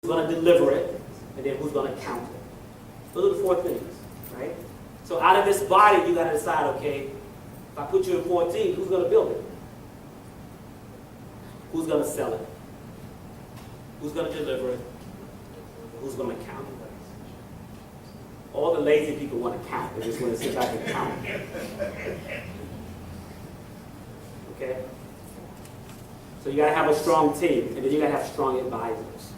who's going to deliver it, and then who's going to count it. Those are the 4 things, right? So out of this body, you got to decide, okay, if I put you in 14, who's going to build it? Who's going to sell it? Who's going to deliver it? Who's going to count it? All the lazy people want to count. They just want to sit back and count. Okay? So you got to have a strong team, and then you got to have strong advisors.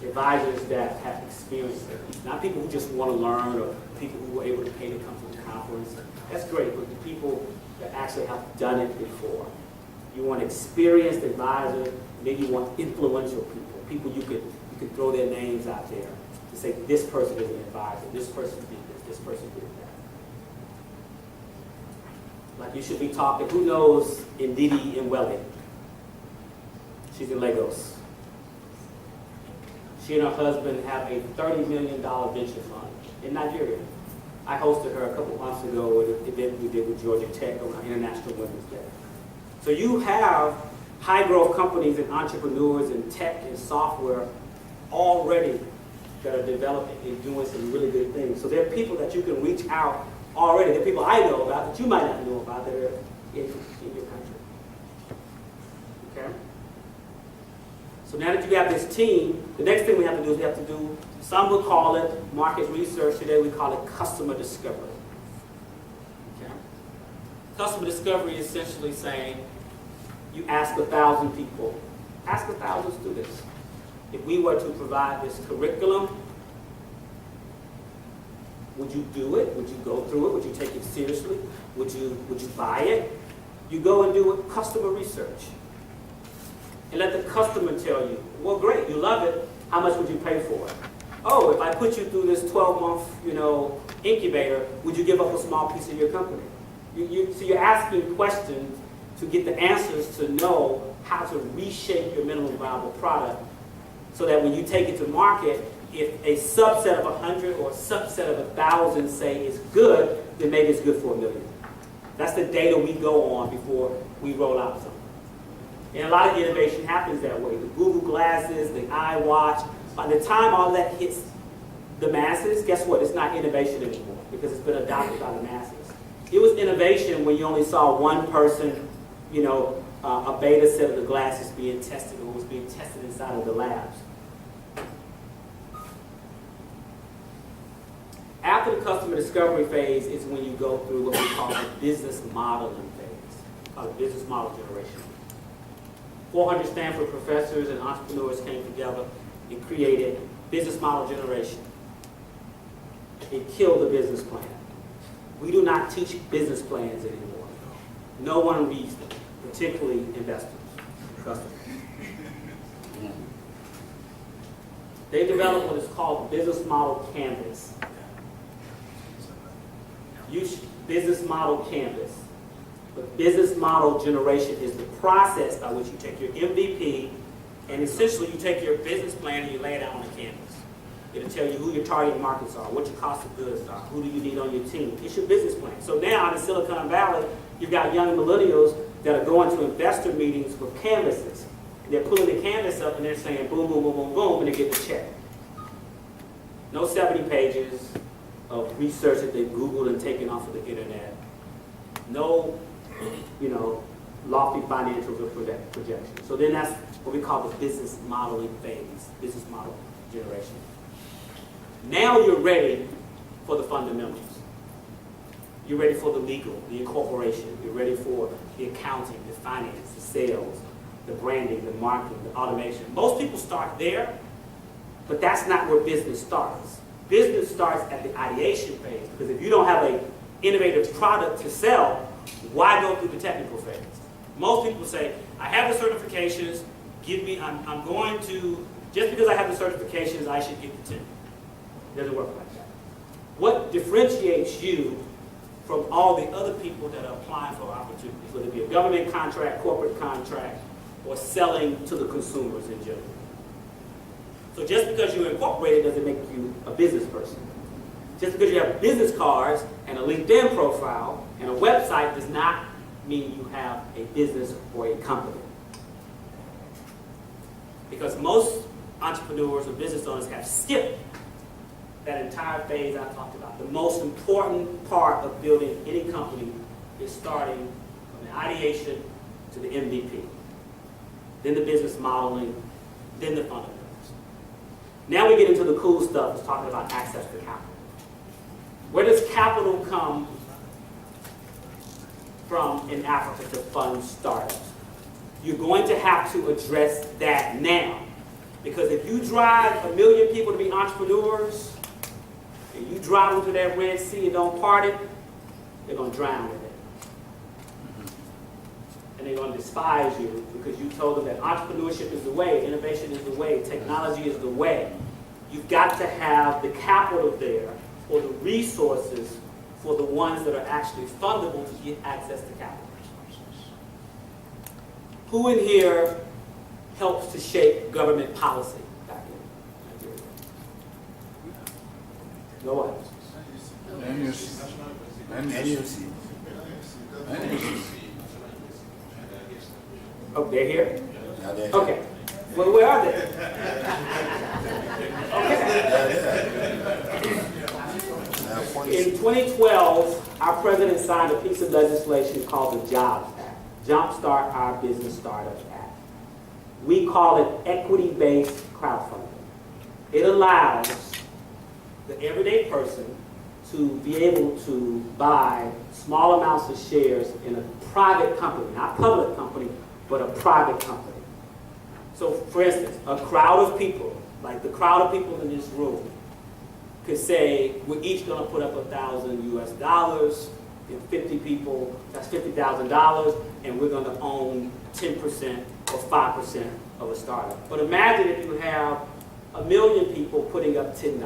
Advisors that have experience, not people who just want to learn or people who were able to pay to come to the conference. That's great, but the people that actually have done it before. You want experienced advisors, and then you want influential people, people you could throw their names out there to say this person is an advisor, this person did this person did that. Like you should be talking, who knows Ndidi Nwele? She's in Lagos. She and her husband have a $30 million venture fund in Nigeria. I hosted her a couple months ago at an event we did with Georgia Tech on International Women's Day. So you have high growth companies and entrepreneurs in tech and software already that are developing and doing some really good things. So there are people that you can reach out already. There are people I know about that you might not know about that are in your country. Okay? So now that you have this team, the next thing we have to do is we have to do, some would call it market research, today we call it customer discovery. Okay? Customer discovery is essentially saying, you ask 1,000 people, ask 1,000 students, if we were to provide this curriculum, would you do it? Would you go through it? Would you take it seriously? Would you buy it? You go and do customer research. And let the customer tell you, well, great, you love it. How much would you pay for it? Oh, if I put you through this 12-month, incubator, would you give up a small piece of your company? So you're asking questions to get the answers to know how to reshape your minimum viable product so that when you take it to market, if a subset of 100 or a subset of 1,000 say it's good, then maybe it's good for 1 million. That's the data we go on before we roll out something. And a lot of innovation happens that way. The Google Glasses, the iWatch, by the time all that hits the masses, guess what? It's not innovation anymore because it's been adopted by the masses. It was innovation when you only saw one person, a beta set of the glasses being tested or was being tested inside of the labs. After the customer discovery phase is when you go through what we call the business modeling phase, called business model generation. 400 Stanford professors and entrepreneurs came together and created business model generation. It killed the business plan. We do not teach business plans anymore. No one reads them, particularly investors, customers. They developed what is called business model canvas. Business model canvas. But business model generation is the process by which you take your MVP and essentially you take your business plan and you lay it out on a canvas. It'll tell you who your target markets are, what your cost of goods are, who do you need on your team. It's your business plan. So now in Silicon Valley, you've got young millennials that are going to investor meetings with canvases. They're pulling the canvas up and they're saying boom, boom, boom, boom, boom, and they get the check. No 70 pages of research that they've Googled and taken off of the internet. No, lofty financial projections. So then that's what we call the business modeling phase, business model generation. Now you're ready for the fundamentals. You're ready for the legal, the incorporation. You're ready for the accounting, the finance, the sales, the branding, the marketing, the automation. Most people start there, but that's not where business starts. Business starts at the ideation phase, because if you don't have an innovative product to sell, why go through the technical phase? Most people say, I have the certifications, I'm going to, just because I have the certifications, I should get the tender. It doesn't work like that. What differentiates you from all the other people that are applying for opportunities, whether it be a government contract, corporate contract, or selling to the consumers in general? So just because you're incorporated doesn't make you a business person. Just because you have business cards and a LinkedIn profile and a website does not mean you have a business or a company. Because most entrepreneurs or business owners have skipped that entire phase I talked about. The most important part of building any company is starting from the ideation to the MVP, then the business modeling, then the fundamentals. Now we get into the cool stuff, it's talking about access to capital. Where does capital come from in Africa to fund startups? You're going to have to address that now. Because if you drive 1 million people to be entrepreneurs, and you drive them to that Red Sea and don't part it, they're going to drown in it. And they're going to despise you because you told them that entrepreneurship is the way, innovation is the way, technology is the way. You've got to have the capital there or the resources for the ones that are actually fundable to get access to capital. Who in here helps to shape government policy back in Nigeria? No one. Oh, they're here? Okay. Well, where are they? Okay. In 2012, our president signed a piece of legislation called the Jobs Act, Jumpstart Our Business Startups Act. We call it equity-based crowdfunding. It allows the everyday person to be able to buy small amounts of shares in a private company, not public company, but a private company. So, for instance, a crowd of people, like the crowd of people in this room, could say, we're each going to put up $1,000 US, and 50 people, that's $50,000, and we're going to own 10% or 5% of a startup. But imagine if you have 1 million people putting up $10.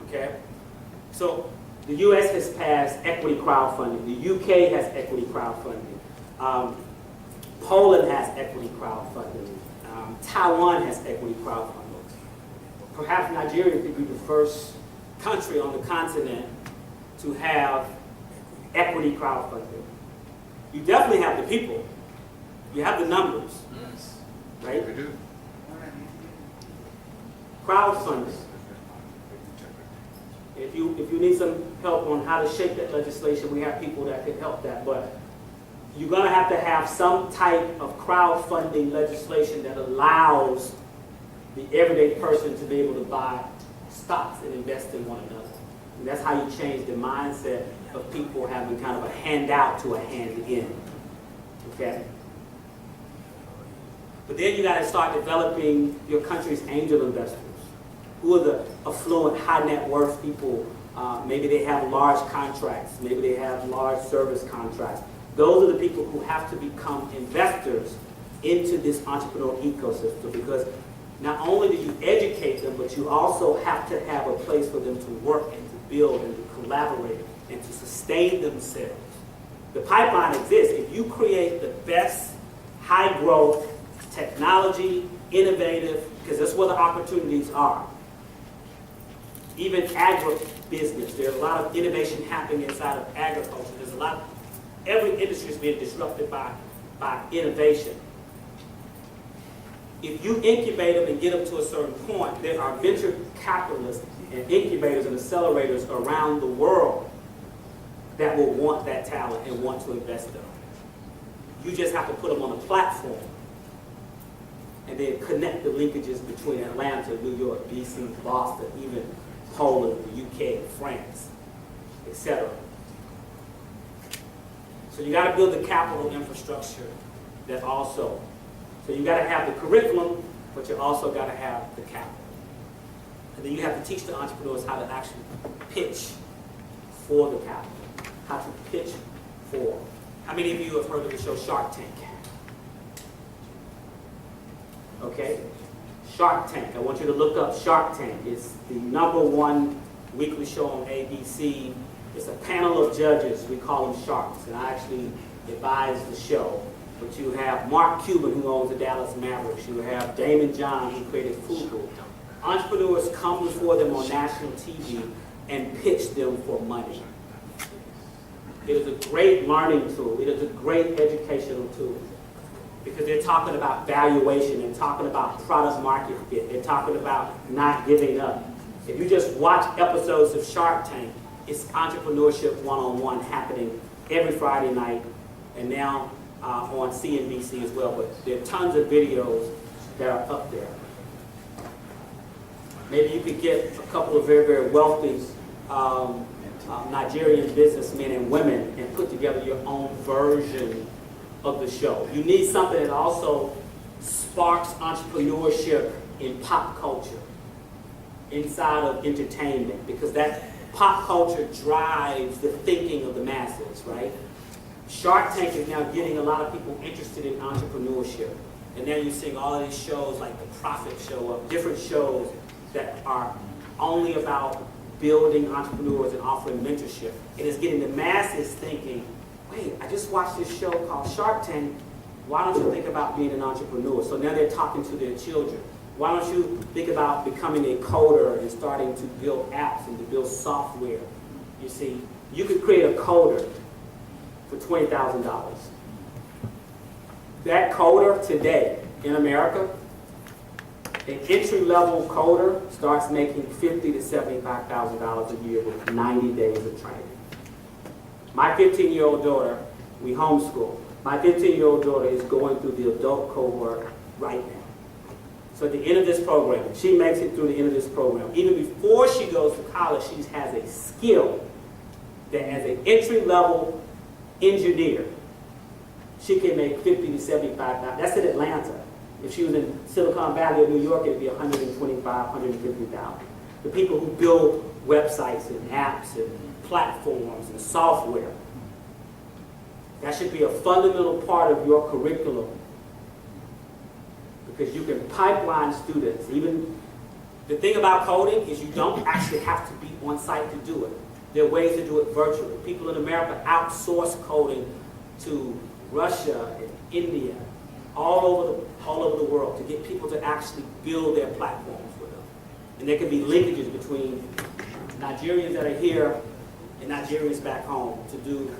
Okay? So the US has passed equity crowdfunding. The UK has equity crowdfunding. Poland has equity crowdfunding. Taiwan has equity crowdfunding. Perhaps Nigeria could be the first country on the continent to have equity crowdfunding. You definitely have the people. You have the numbers. Yes. Right? We do. Crowdfunding. If you need some help on how to shape that legislation, we have people that can help that. But you're going to have some type of crowdfunding legislation that allows the everyday person to be able to buy stocks and invest in one another. And that's how you change the mindset of people having kind of a handout to a hand-in. Okay? But then you got to start developing your country's angel investors. Who are the affluent, high net worth people? Maybe they have large contracts. Maybe they have large service contracts. Those are the people who have to become investors into this entrepreneurial ecosystem, because not only do you educate them, but you also have to have a place for them to work and to build and to collaborate and to sustain themselves. The pipeline exists. If you create the best high growth technology, innovative, because that's where the opportunities are. Even agribusiness, there's a lot of innovation happening inside of agriculture. There's a lot, every industry is being disrupted by innovation. If you incubate them and get them to a certain point, there are venture capitalists and incubators and accelerators around the world that will want that talent and want to invest in them. You just have to put them on a platform and then connect the linkages between Atlanta, New York, DC, Boston, even Poland, the UK, France, etc. So you got to build the capital infrastructure that also. So you got to have the curriculum, but you also got to have the capital. And then you have to teach the entrepreneurs how to actually pitch for the capital. How to pitch for. How many of you have heard of the show Shark Tank? Okay? Shark Tank. I want you to look up Shark Tank. It's the #1 weekly show on ABC. It's a panel of judges. We call them sharks. And I actually advise the show. But you have Mark Cuban, who owns the Dallas Mavericks. You have Damon John, who created Fubu. Entrepreneurs come before them on national TV and pitch them for money. It is a great learning tool. It is a great educational tool. because they're talking about valuation, they're talking about product market fit, they're talking about not giving up. If you just watch episodes of Shark Tank, it's entrepreneurship one-on-one happening every Friday night, and now on CNBC as well. But there are tons of videos that are up there. Maybe you could get a couple of very, very wealthy Nigerian businessmen and women and put together your own version of the show. You need something that also sparks entrepreneurship in pop culture, inside of entertainment, because that pop culture drives the thinking of the masses, right? Shark Tank is now getting a lot of people interested in entrepreneurship. And now you're seeing all of these shows like The Profit show up, different shows that are only about building entrepreneurs and offering mentorship. And it's getting the masses thinking, wait, I just watched this show called Shark Tank. Why don't you think about being an entrepreneur? So now they're talking to their children. Why don't you think about becoming a coder and starting to build apps and to build software? You see, you could create a coder for $20,000. That coder today in America, an entry-level coder starts making $50,000 to $75,000 a year with 90 days of training. My 15-year-old daughter, we homeschool. My 15-year-old daughter is going through the adult cohort right now. So at the end of this program, if she makes it through the end of this program, even before she goes to college, she has a skill that as an entry-level engineer, she can make $50,000 to $75,000. That's in Atlanta. If she was in Silicon Valley or New York, it'd be $125,000, $150,000. The people who build websites and apps and platforms and software, that should be a fundamental part of your curriculum, because you can pipeline students. Even the thing about coding is you don't actually have to be on site to do it. There are ways to do it virtually. People in America outsource coding to Russia and India, all over the world, to get people to actually build their platforms with them. And there can be linkages between Nigerians that are here and Nigerians back home to do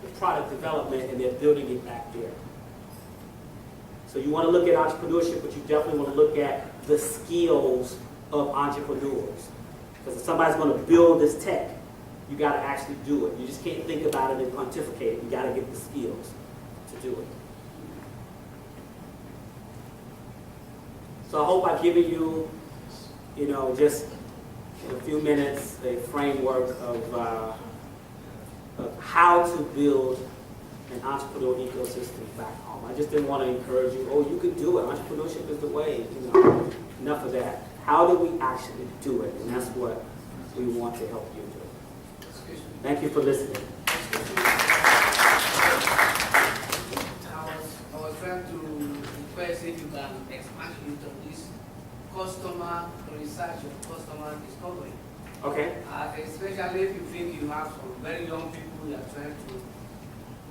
the product development, and they're building it back there. So you want to look at entrepreneurship, but you definitely want to look at the skills of entrepreneurs. Because if somebody's going to build this tech, you got to actually do it. You just can't think about it and pontificate. You got to get the skills to do it. So I hope I've given you, just in a few minutes, a framework of how to build an entrepreneurial ecosystem back home. I just didn't want to encourage you, oh, you can do it. Entrepreneurship is the way. Enough of that. How do we actually do it? And that's what we want to help you do. Thank you for listening. I was trying to request if you can expand into this customer research or customer discovery. Okay. Especially if you think you have some very young people you are trying to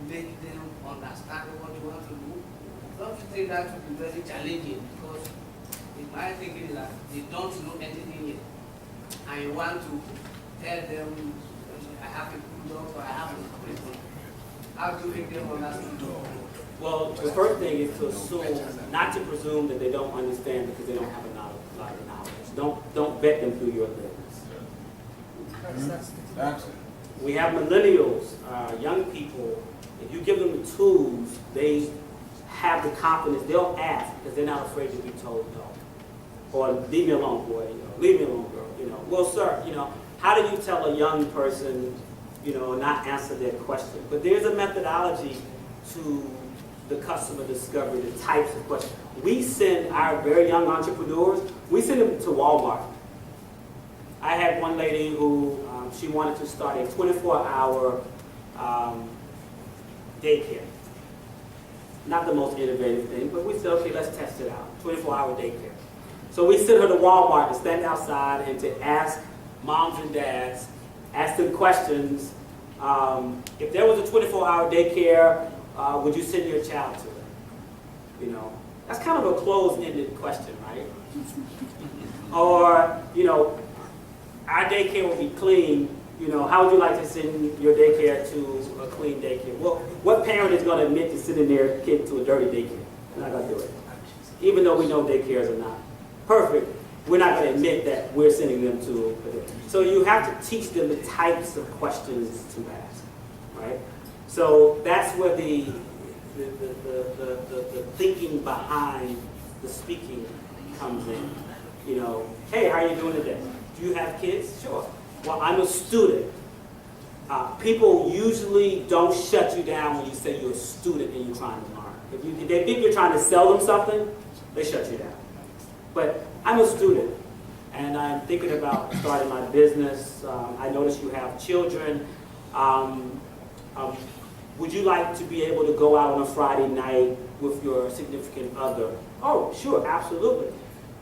make them understand what you want to do. Don't you think that would be very challenging? Because my thinking is that they don't know anything yet, and you want to tell them, I have a good job or I have a curriculum. How do you make them understand? Well, the first thing is to assume, not to presume that they don't understand because they don't have a lot of knowledge. Don't vet them through your lens. We have millennials, young people. If you give them the tools, they have the confidence. They'll ask because they're not afraid to be told no. Or leave me alone, boy. Leave me alone, girl. Well, sir. How do you tell a young person, not answer their question? But there's a methodology to the customer discovery, the types of questions. We send our very young entrepreneurs, we send them to Walmart. I had one lady who, she wanted to start a 24-hour daycare. Not the most innovative thing, but we said, okay, let's test it out. 24-hour daycare. So we sent her to Walmart to stand outside and to ask moms and dads, ask them questions. If there was a 24-hour daycare, would you send your child to it? That's kind of a closed-ended question, right? Or, our daycare will be clean. How would you like to send your daycare to a clean daycare? Well, what parent is going to admit to sending their kid to a dirty daycare? We're not going to do it. Even though we know daycares are not perfect, we're not going to admit that we're sending them to. So you have to teach them the types of questions to ask, right? So that's where the thinking behind the speaking comes in. You know, hey, how are you doing today? Do you have kids? Sure. Well, I'm a student. People usually don't shut you down when you say you're a student and you're trying to learn. If they think you're trying to sell them something, they shut you down. But I'm a student, and I'm thinking about starting my business. I notice you have children. Would you like to be able to go out on a Friday night with your significant other? Oh, sure, absolutely.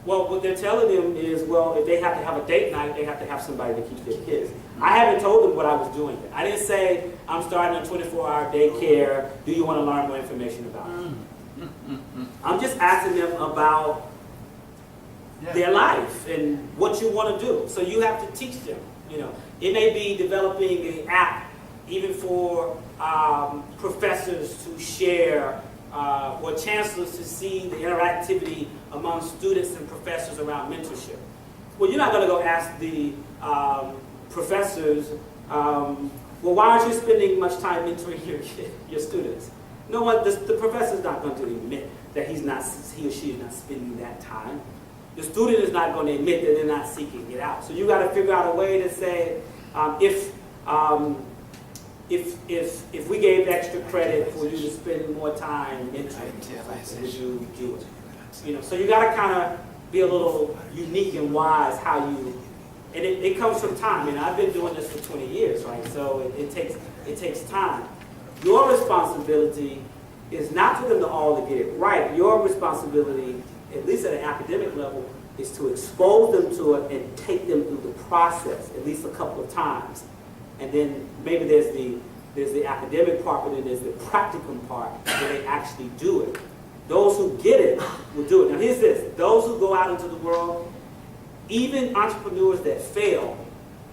Well, what they're telling them is, well, if they have to have a date night, they have to have somebody to keep their kids. I haven't told them what I was doing. I didn't say, I'm starting a 24-hour daycare. Do you want to learn more information about it? I'm just asking them about their life and what you want to do. So you have to teach them. You know, it may be developing an app even for professors to share, or chancellors to see the interactivity among students and professors around mentorship. Well, you're not going to go ask the professors, well, why aren't you spending much time mentoring your students? No one, the professor's not going to admit that he or she is not spending that time. The student is not going to admit that they're not seeking it out. So you got to figure out a way to say, if we gave extra credit for you to spend more time mentoring, would you do it? You know, so you got to kind of be a little unique and wise how you, and it comes from time. And I've been doing this for 20 years, right? So it takes time. Your responsibility is not for them to all to get it right. Your responsibility, at least at an academic level, is to expose them to it and take them through the process at least a couple of times. And then maybe there's the academic part, but then there's the practicum part where they actually do it. Those who get it will do it. Now here's this. Those who go out into the world, even entrepreneurs that fail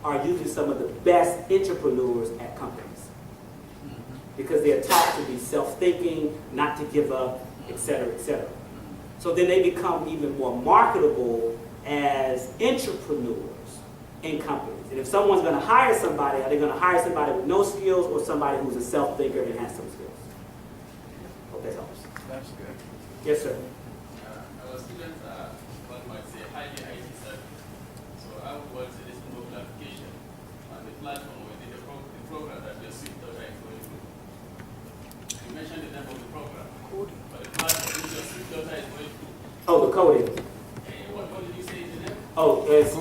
are usually some of the best entrepreneurs at companies. Because they're taught to be self-thinking, not to give up, etc., etc. So then they become even more marketable as entrepreneurs in companies. And if someone's going to hire somebody, are they going to hire somebody with no skills or somebody who's a self-thinker and has some skills? Hope that helps. That's good. Yes, sir. Our students are what might say highly IT savvy. So I would want to this mobile application on the platform within the program that your Swift.ai is going through. You mentioned the name of the program, but the platform which your Swift.ai is going through. Oh, the coding. What did you say is the name? Oh, it's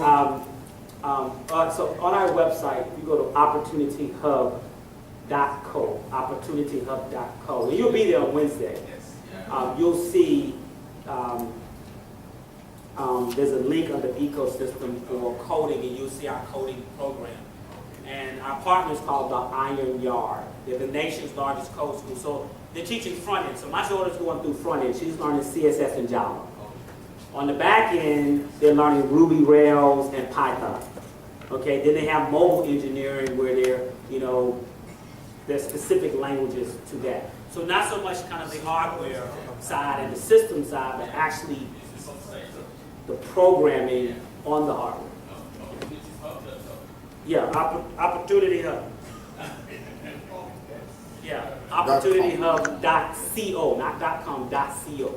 so on our website, you go to opportunityhub.co, opportunityhub.co, and you'll be there on Wednesday. Yes. Yeah. You'll see there's a link under ecosystem for coding, and you'll see our coding program. And our partner is called the Iron Yard. They're the nation's largest code school. So they're teaching front end. So my daughter's going through front end. She's learning CSS and Java. On the back end, they're learning Ruby, Rails, and Python. Okay, then they have mobile engineering where they're, there's specific languages to that. So not so much kind of the hardware side and the system side, but actually the programming on the hardware. Yeah, Opportunity Hub. Yeah, opportunityhub.co, not .com, .co.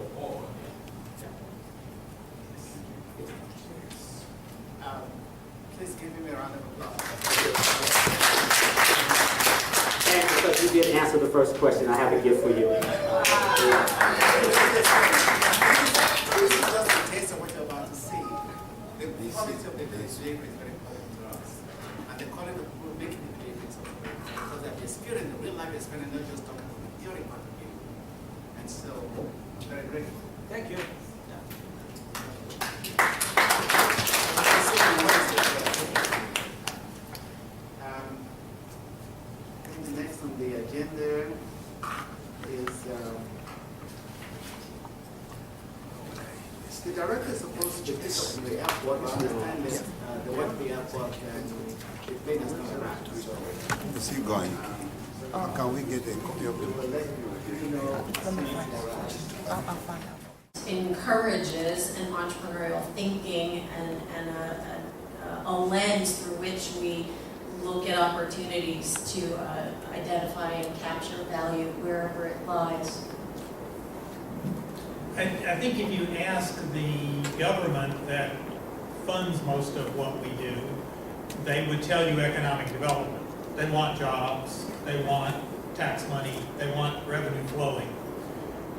Please give him a round of applause. And because you didn't answer the first question, I have a gift for you. This is just a taste of what you're about to see. The quality of the behavior is very important to us. And the quality of people making the behavior is important. Because they're experiencing the real life experience, not just talking from the theory point of view. And so, I'm very grateful. Thank you. Next on the agenda is the director is supposed to pick up from the airport. I understand that the one at the airport the plane is coming back. Is he going? How can we get a copy of the We'll let you know. I'll find out. Encourages an entrepreneurial thinking and a lens through which we look at opportunities to identify and capture value wherever it lies. I think if you ask the government that funds most of what we do, they would tell you economic development. They want jobs, they want tax money, they want revenue flowing.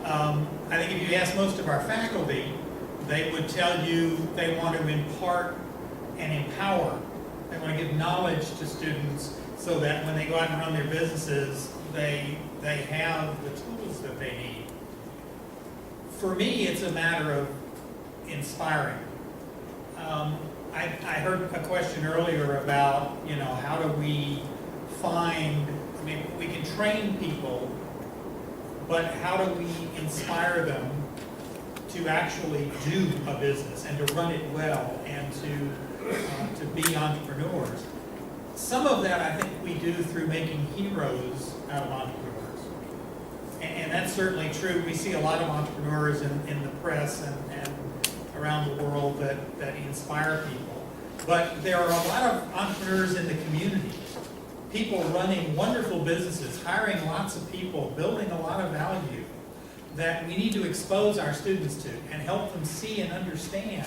I think if you ask most of our faculty, they would tell you they want to impart and empower. They want to give knowledge to students so that when they go out and run their businesses, they have the tools that they need. For me, it's a matter of inspiring. I heard a question earlier about, how do we find, we can train people, but how do we inspire them to actually do a business and to run it well and to be entrepreneurs? Some of that I think we do through making heroes out of entrepreneurs. And that's certainly true. We see a lot of entrepreneurs in the press and around the world that inspire people. But there are a lot of entrepreneurs in the community. People running wonderful businesses, hiring lots of people, building a lot of value that we need to expose our students to and help them see and understand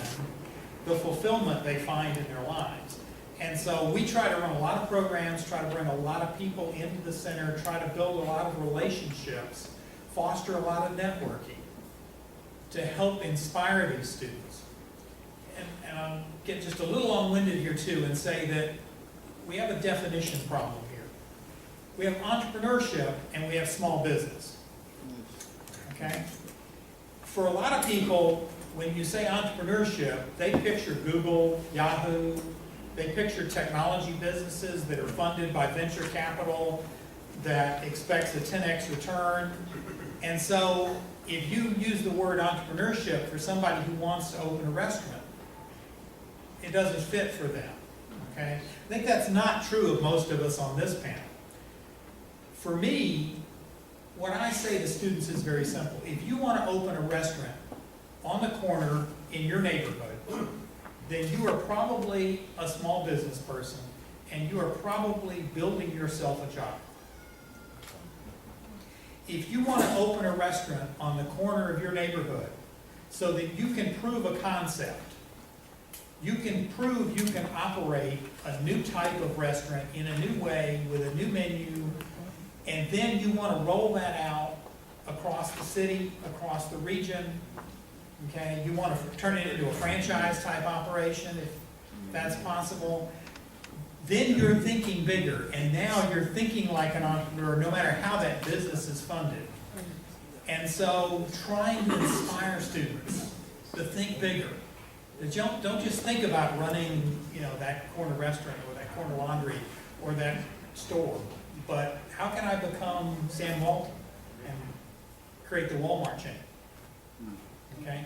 the fulfillment they find in their lives. And so we try to run a lot of programs, try to bring a lot of people into the center, try to build a lot of relationships, foster a lot of networking to help inspire these students. And I'll get just a little long-winded here too and say that we have a definition problem here. We have entrepreneurship and we have small business. Okay? For a lot of people, when you say entrepreneurship, they picture Google, Yahoo, they picture technology businesses that are funded by venture capital that expects a 10x return. And so if you use the word entrepreneurship for somebody who wants to open a restaurant, it doesn't fit for them. Okay? I think that's not true of most of us on this panel. For me, what I say to students is very simple. If you want to open a restaurant on the corner in your neighborhood, then you are probably a small business person and you are probably building yourself a job. If you want to open a restaurant on the corner of your neighborhood so that you can prove a concept, you can prove you can operate a new type of restaurant in a new way with a new menu, and then you want to roll that out across the city, across the region, okay? You want to turn it into a franchise type operation if that's possible. Then you're thinking bigger, and now you're thinking like an entrepreneur no matter how that business is funded. And so trying to inspire students to think bigger. Don't just think about running, that corner restaurant or that corner laundry or that store, but how can I become Sam Walton and create the Walmart chain? Okay?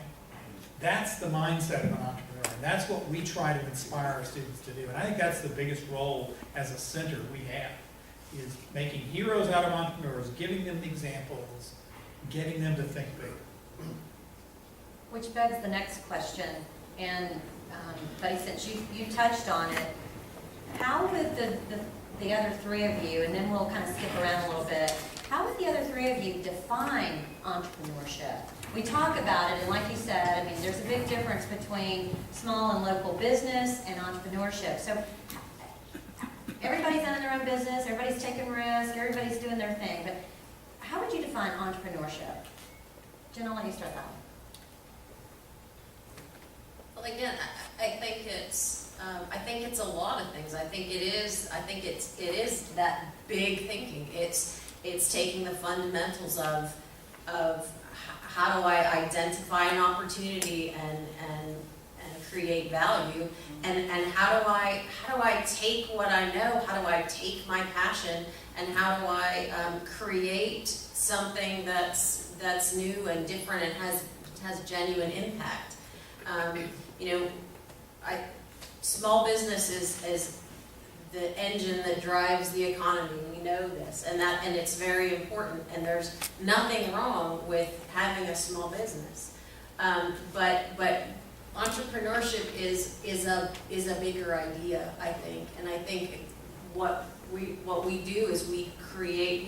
That's the mindset of an entrepreneur, and that's what we try to inspire our students to do. And I think that's the biggest role as a center we have, is making heroes out of entrepreneurs, giving them examples, getting them to think bigger. Which begs the next question, and Buddy, since you touched on it, how would the other three of you, and then we'll kind of skip around a little bit, how would the other three of you define entrepreneurship? We talk about it, and like you said, there's a big difference between small and local business and entrepreneurship. So everybody's owning their own business, everybody's taking risks, everybody's doing their thing, but how would you define entrepreneurship? Jen, I'll let you start that one. Well, again, I think it's a lot of things. I think it is that big thinking. It's taking the fundamentals of how do I identify an opportunity and create value, and how do I take what I know, how do I take my passion, and how do I create something that's new and different and has genuine impact. Small business is the engine that drives the economy. We know this, and it's very important. And there's nothing wrong with having a small business, but entrepreneurship is a bigger idea, I think. And I think what we do is we create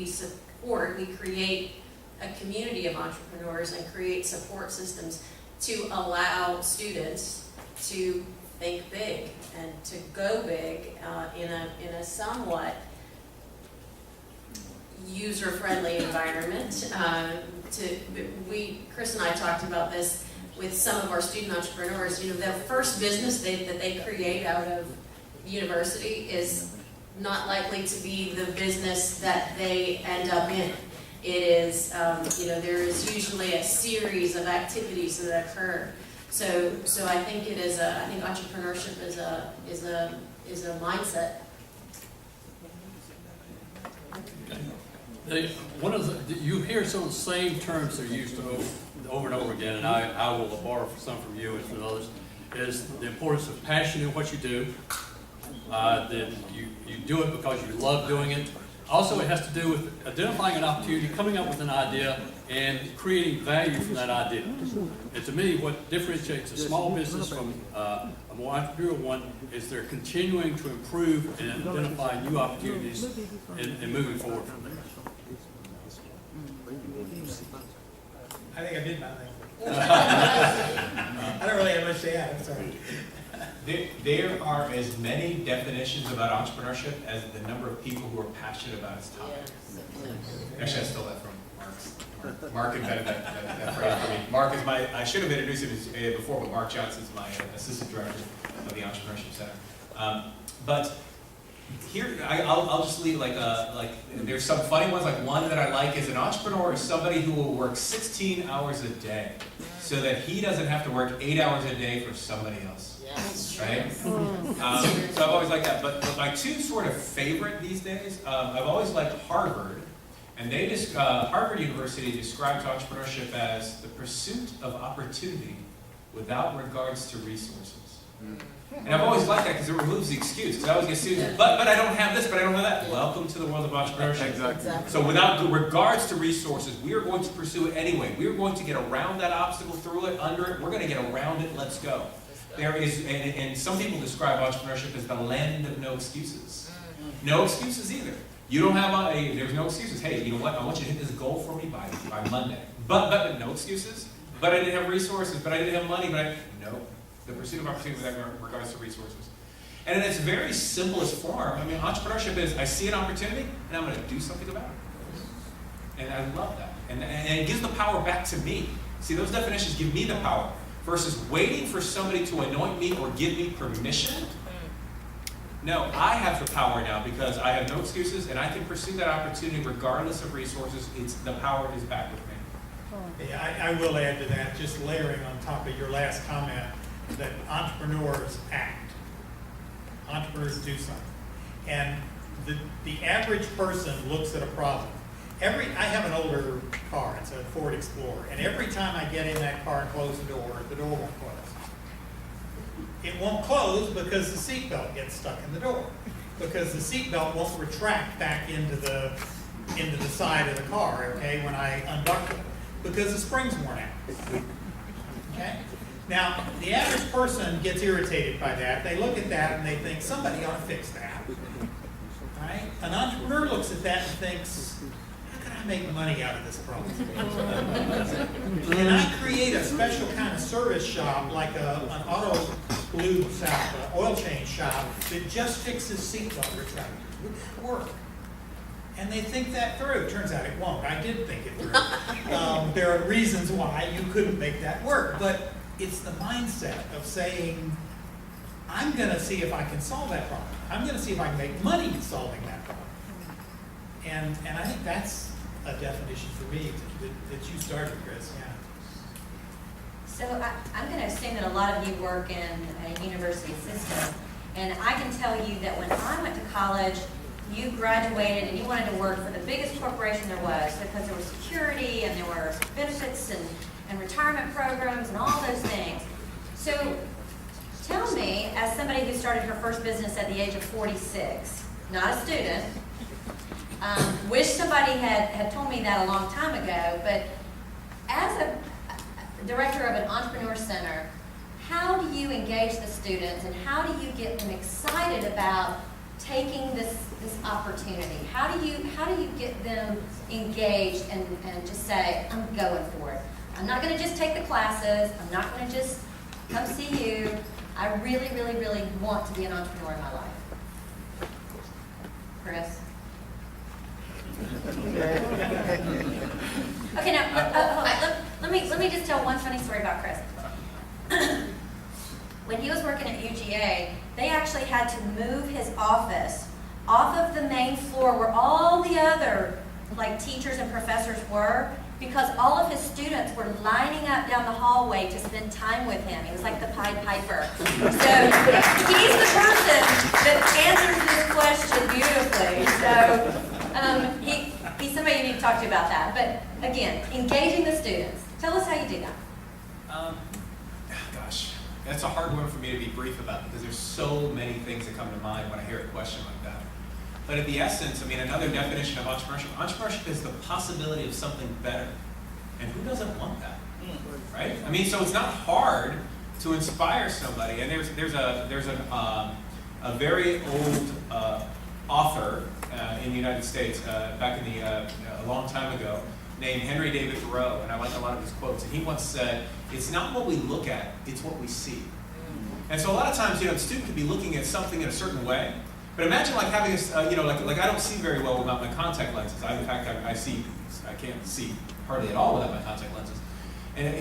a community of entrepreneurs and create support systems to allow students to think big and to go big in a somewhat user-friendly environment. Chris and I talked about this with some of our student entrepreneurs. You know, their first business that they create out of university is not likely to be the business that they end up in. It is, you know, there is usually a series of activities that occur. So I think I think entrepreneurship is a mindset. You hear some of the same terms that are used over and over again, and I will borrow some from you and from others, is the importance of passion in what you do, that you do it because you love doing it. Also, it has to do with identifying an opportunity, coming up with an idea, and creating value from that idea. And to me, what differentiates a small business from a more entrepreneurial one is they're continuing to improve and identify new opportunities and moving forward from there. I think I did my thing. I don't really have much to add, I'm sorry. There are as many definitions about entrepreneurship as the number of people who are passionate about its topic. Actually, I stole that from Mark. Mark invented that phrase for me. Mark is I should have introduced him before, but Mark Johnson is my assistant director of the Entrepreneurship Center. But here, I'll just leave there's some funny ones. Like one that I like is an entrepreneur is somebody who will work 16 hours a day so that he doesn't have to work 8 hours a day for somebody else. Right? So I've always liked that. But my two sort of favorite these days, I've always liked Harvard. And Harvard University describes entrepreneurship as the pursuit of opportunity without regards to resources. And I've always liked that because it removes the excuse. Because I always get students, but I don't have this, but I don't have that. Welcome to the world of entrepreneurship. Exactly. So without regards to resources, we are going to pursue it anyway. We are going to get around that obstacle, through it, under it. We're going to get around it. Let's go. There is, and some people describe entrepreneurship as the land of no excuses. No excuses either. You don't have there's no excuses. Hey, you know what? I want you to hit this goal for me by Monday. But no excuses. But I didn't have resources. But I didn't have money. No. The pursuit of opportunity with regards to resources. And in its very simplest form, I mean, entrepreneurship is I see an opportunity and I'm going to do something about it. And I love that. And it gives the power back to me. See, those definitions give me the power versus waiting for somebody to anoint me or give me permission. No, I have the power now because I have no excuses and I can pursue that opportunity regardless of resources. The power is back with me. Yeah, I will add to that, just layering on top of your last comment, that entrepreneurs act. Entrepreneurs do something. And the average person looks at a problem. I have an older car, it's a Ford Explorer, and every time I get in that car and close the door won't close. It won't close because the seatbelt gets stuck in the door. Because the seatbelt won't retract back into the side of the car, okay, when I unbuckle it. Because the spring's worn out. Okay? Now, the average person gets irritated by that. They look at that and they think, somebody ought to fix that. Right? An entrepreneur looks at that and thinks, how can I make money out of this problem? And I create a special kind of service shop, like an auto lube shop, an oil change shop, that just fixes seatbelt retractors. Would that work? And they think that through. Turns out it won't. I did think it through. There are reasons why you couldn't make that work. But it's the mindset of saying, I'm going to see if I can solve that problem. I'm going to see if I can make money solving that problem. And I think that's a definition for me that you started, Chris. Yeah. So I'm going to assume that a lot of you work in a university system, and I can tell you that when I went to college, you graduated and you wanted to work for the biggest corporation there was because there was security and there were benefits and retirement programs and all those things. So tell me, as somebody who started her first business at the age of 46, not a student. Wish somebody had told me that a long time ago, but as a director of an entrepreneur center, how do you engage the students and how do you get them excited about taking this opportunity? How do you get them engaged and just say, I'm going for it? I'm not going to just take the classes. I'm not going to just come see you. I really, really, really want to be an entrepreneur in my life. Chris? Okay, now, let me just tell one funny story about Chris. When he was working at UGA, they actually had to move his office off of the main floor where all the other teachers and professors were, because all of his students were lining up down the hallway to spend time with him. He was like the Pied Piper. So he's the person that answers this question beautifully. So he's somebody you need to talk to about that. But again, engaging the students. Tell us how you do that. Gosh, that's a hard one for me to be brief about because there's so many things that come to mind when I hear a question like that. But at the essence, I mean, another definition of entrepreneurship is the possibility of something better. And who doesn't want that, right? I mean, so it's not hard to inspire somebody. And there's a very old author in the United States back in a long time ago named Henry David Thoreau, and I like a lot of his quotes. And he once said, "It's not what we look at; it's what we see." And so a lot of times, the student could be looking at something in a certain way. But imagine having like I don't see very well without my contact lenses. In fact, I can't see hardly at all without my contact lenses. And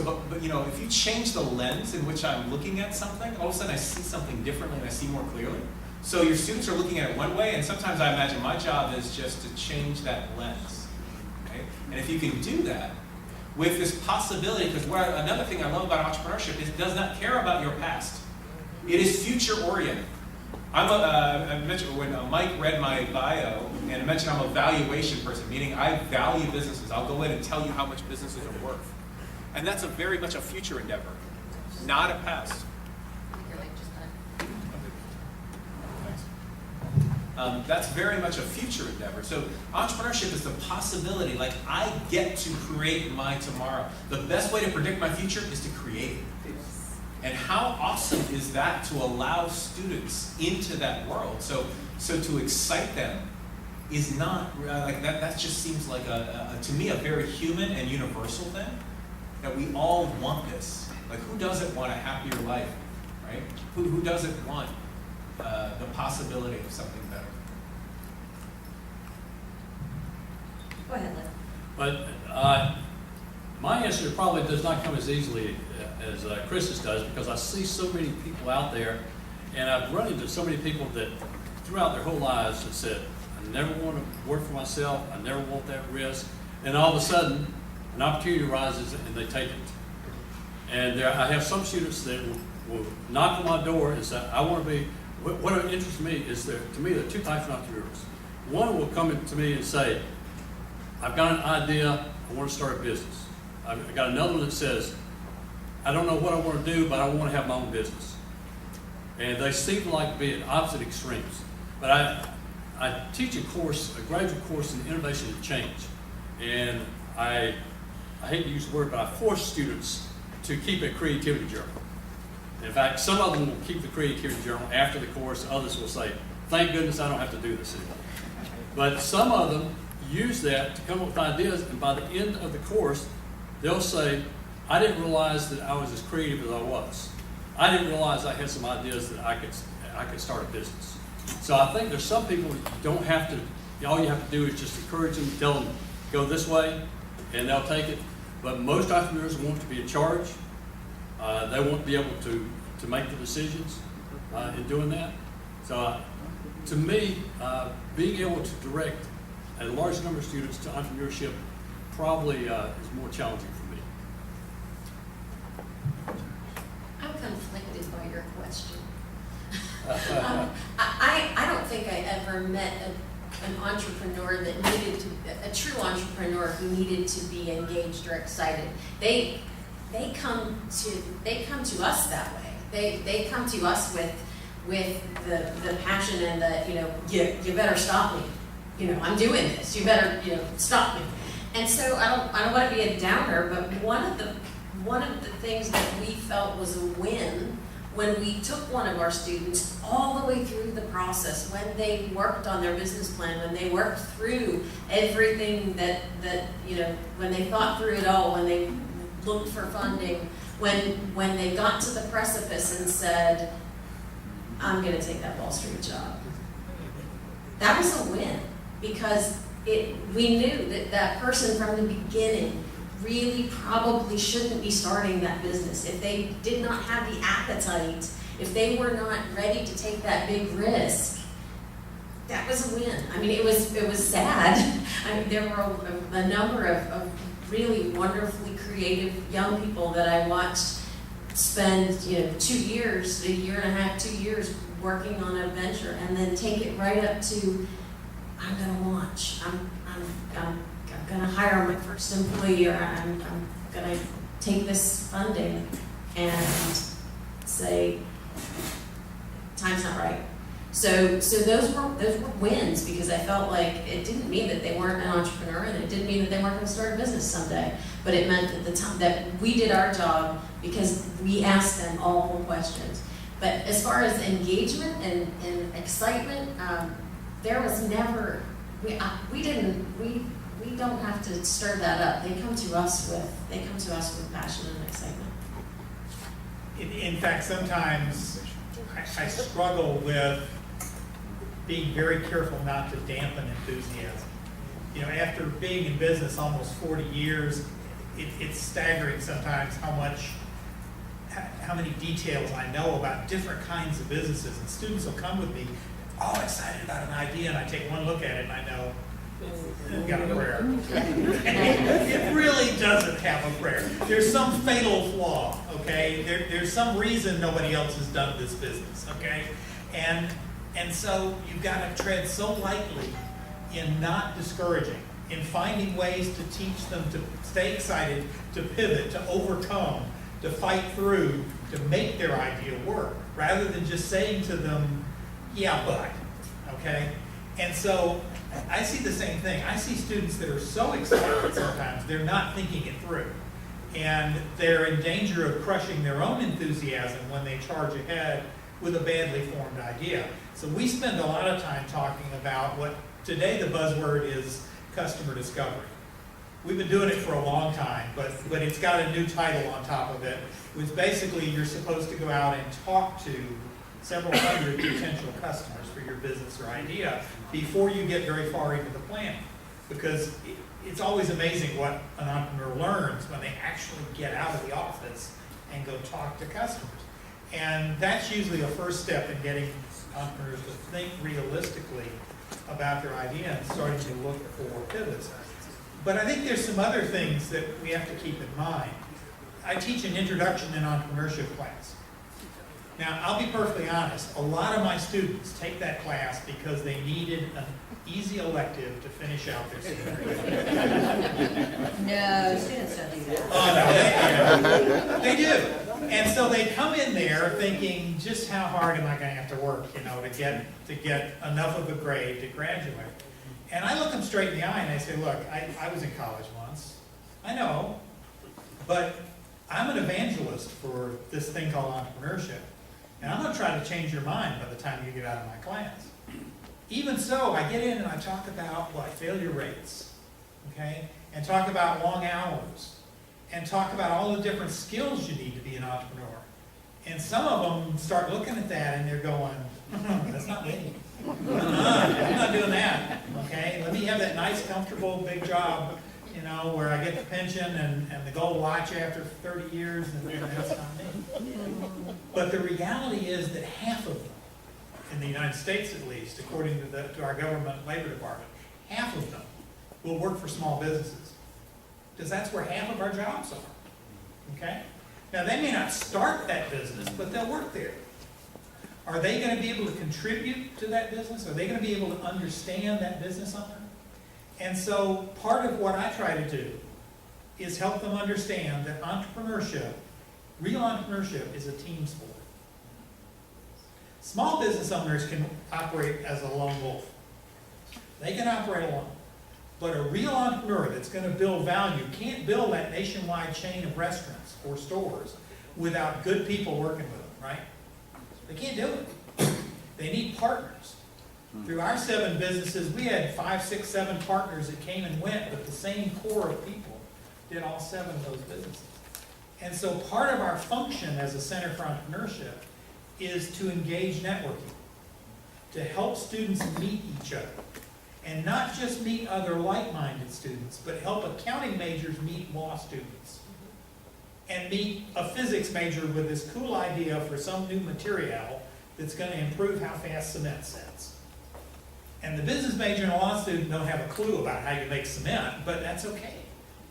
but if you change the lens in which I'm looking at something, all of a sudden I see something differently and I see more clearly. So your students are looking at it one way, and sometimes I imagine my job is just to change that lens. Okay? And if you can do that with this possibility, because another thing I love about entrepreneurship is it does not care about your past. It is future oriented. I mentioned when Mike read my bio and I mentioned I'm a valuation person, meaning I value businesses. I'll go in and tell you how much businesses are worth. And that's very much a future endeavor, not a past. That's very much a future endeavor. So entrepreneurship is the possibility, I get to create my tomorrow. The best way to predict my future is to create it. And how awesome is that to allow students into that world? So to excite them is not that. That just seems like to me a very human and universal thing. That we all want this. Who doesn't want a happier life, right? Who doesn't want the possibility of something better? Go ahead, Liz. But my answer probably does not come as easily as Chris's does, because I see so many people out there, and I've run into so many people that throughout their whole lives have said, I never want to work for myself, I never want that risk, and all of a sudden an opportunity arises and they take it. And I have some students that will knock on my door and say, I want to be, what interests me is to me there are two types of entrepreneurs. One will come to me and say, I've got an idea, I want to start a business. I've got another one that says, I don't know what I want to do, but I want to have my own business. And they seem like being opposite extremes. But I teach a graduate course in innovation and change. And I hate to use the word, but I force students to keep a creativity journal. In fact, some of them will keep the creativity journal after the course. Others will say, thank goodness I don't have to do this anymore. But some of them use that to come up with ideas, and by the end of the course, they'll say, I didn't realize that I was as creative as I was. I didn't realize I had some ideas that I could start a business. So I think there's some people you don't have to, all you have to do is just encourage them, tell them, go this way, and they'll take it. But most entrepreneurs want to be in charge. They want to be able to make the decisions in doing that. So to me, being able to direct a large number of students to entrepreneurship probably is more challenging for me. I'm conflicted by your question. I don't think I ever met an entrepreneur that needed to, a true entrepreneur who needed to be engaged or excited. They come to us that way. They come to us with with the passion and the, you better stop me. I'm doing this, you better, stop me. And so I don't want to be a downer, but one of the things that we felt was a win when we took one of our students all the way through the process, when they worked on their business plan, when they worked through everything that when they thought through it all, when they looked for funding, when they got to the precipice and said, I'm going to take that Wall Street job. That was a win, because we knew that person from the beginning really probably shouldn't be starting that business. If they did not have the appetite, if they were not ready to take that big risk, that was a win. I mean, it was sad. I mean, there were a number of really wonderfully creative young people that I watched spend 2 years, a year and a half, 2 years working on a venture, and then take it right up to, I'm going to launch. I'm going to hire my first employee, or I'm going to take this funding and say, time's not right. So those were wins, because I felt like it didn't mean that they weren't an entrepreneur, and it didn't mean that they weren't going to start a business someday. But it meant that the time that we did our job, because we asked them all the questions. But as far as engagement and excitement, there was never, we don't have to stir that up. They come to us with passion and excitement. In fact, sometimes I struggle with being very careful not to dampen enthusiasm. After being in business almost 40 years, it's staggering sometimes how many details I know about different kinds of businesses. And students will come with me, all excited about an idea, and I take one look at it and I know, it's got a prayer. It really doesn't have a prayer. There's some fatal flaw, okay? There's some reason nobody else has done this business, okay? And so you've got to tread so lightly in not discouraging, in finding ways to teach them to stay excited, to pivot, to overcome, to fight through, to make their idea work, rather than just saying to them, yeah, but, okay? And so I see the same thing. I see students that are so excited sometimes, they're not thinking it through. And they're in danger of crushing their own enthusiasm when they charge ahead with a badly formed idea. So we spend a lot of time talking about what today the buzzword is customer discovery. We've been doing it for a long time, but it's got a new title on top of it, which basically you're supposed to go out and talk to several hundred potential customers for your business or idea before you get very far into the planning. Because it's always amazing what an entrepreneur learns when they actually get out of the office and go talk to customers. And that's usually a first step in getting entrepreneurs to think realistically about their idea and starting to look for pivots. But I think there's some other things that we have to keep in mind. I teach an introduction in entrepreneurship class. Now, I'll be perfectly honest, a lot of my students take that class because they needed an easy elective to finish out their senior year. No, students don't do that. Oh, no, they do. And so they come in there thinking, just how hard am I going to have to work, to get enough of a grade to graduate? And I look them straight in the eye and I say, look, I was in college once. I know, but I'm an evangelist for this thing called entrepreneurship. And I'm going to try to change your mind by the time you get out of my class. Even so, I get in and I talk about failure rates, okay? And talk about long hours. And talk about all the different skills you need to be an entrepreneur. And some of them start looking at that and they're going, that's not me. I'm not doing that, okay? Let me have that nice, comfortable, big job, where I get the pension and the gold watch after 30 years, and that's not me. But the reality is that half of them, in the United States at least, according to our government labor department, half of them will work for small businesses. Because that's where half of our jobs are, okay? Now, they may not start that business, but they'll work there. Are they going to be able to contribute to that business? Are they going to be able to understand that business owner? And so part of what I try to do is help them understand that entrepreneurship, real entrepreneurship, is a team sport. Small business owners can operate as a lone wolf. They can operate alone. But a real entrepreneur that's going to build value can't build that nationwide chain of restaurants or stores without good people working with them, right? They can't do it. They need partners. Through our 7 businesses, we had 5, 6, 7 partners that came and went, but the same core of people did all 7 of those businesses. And so part of our function as a Center for Entrepreneurship is to engage networking, to help students meet each other. And not just meet other like-minded students, but help accounting majors meet law students. And meet a physics major with this cool idea for some new material that's going to improve how fast cement sets. And the business major and a law student don't have a clue about how you make cement, but that's okay,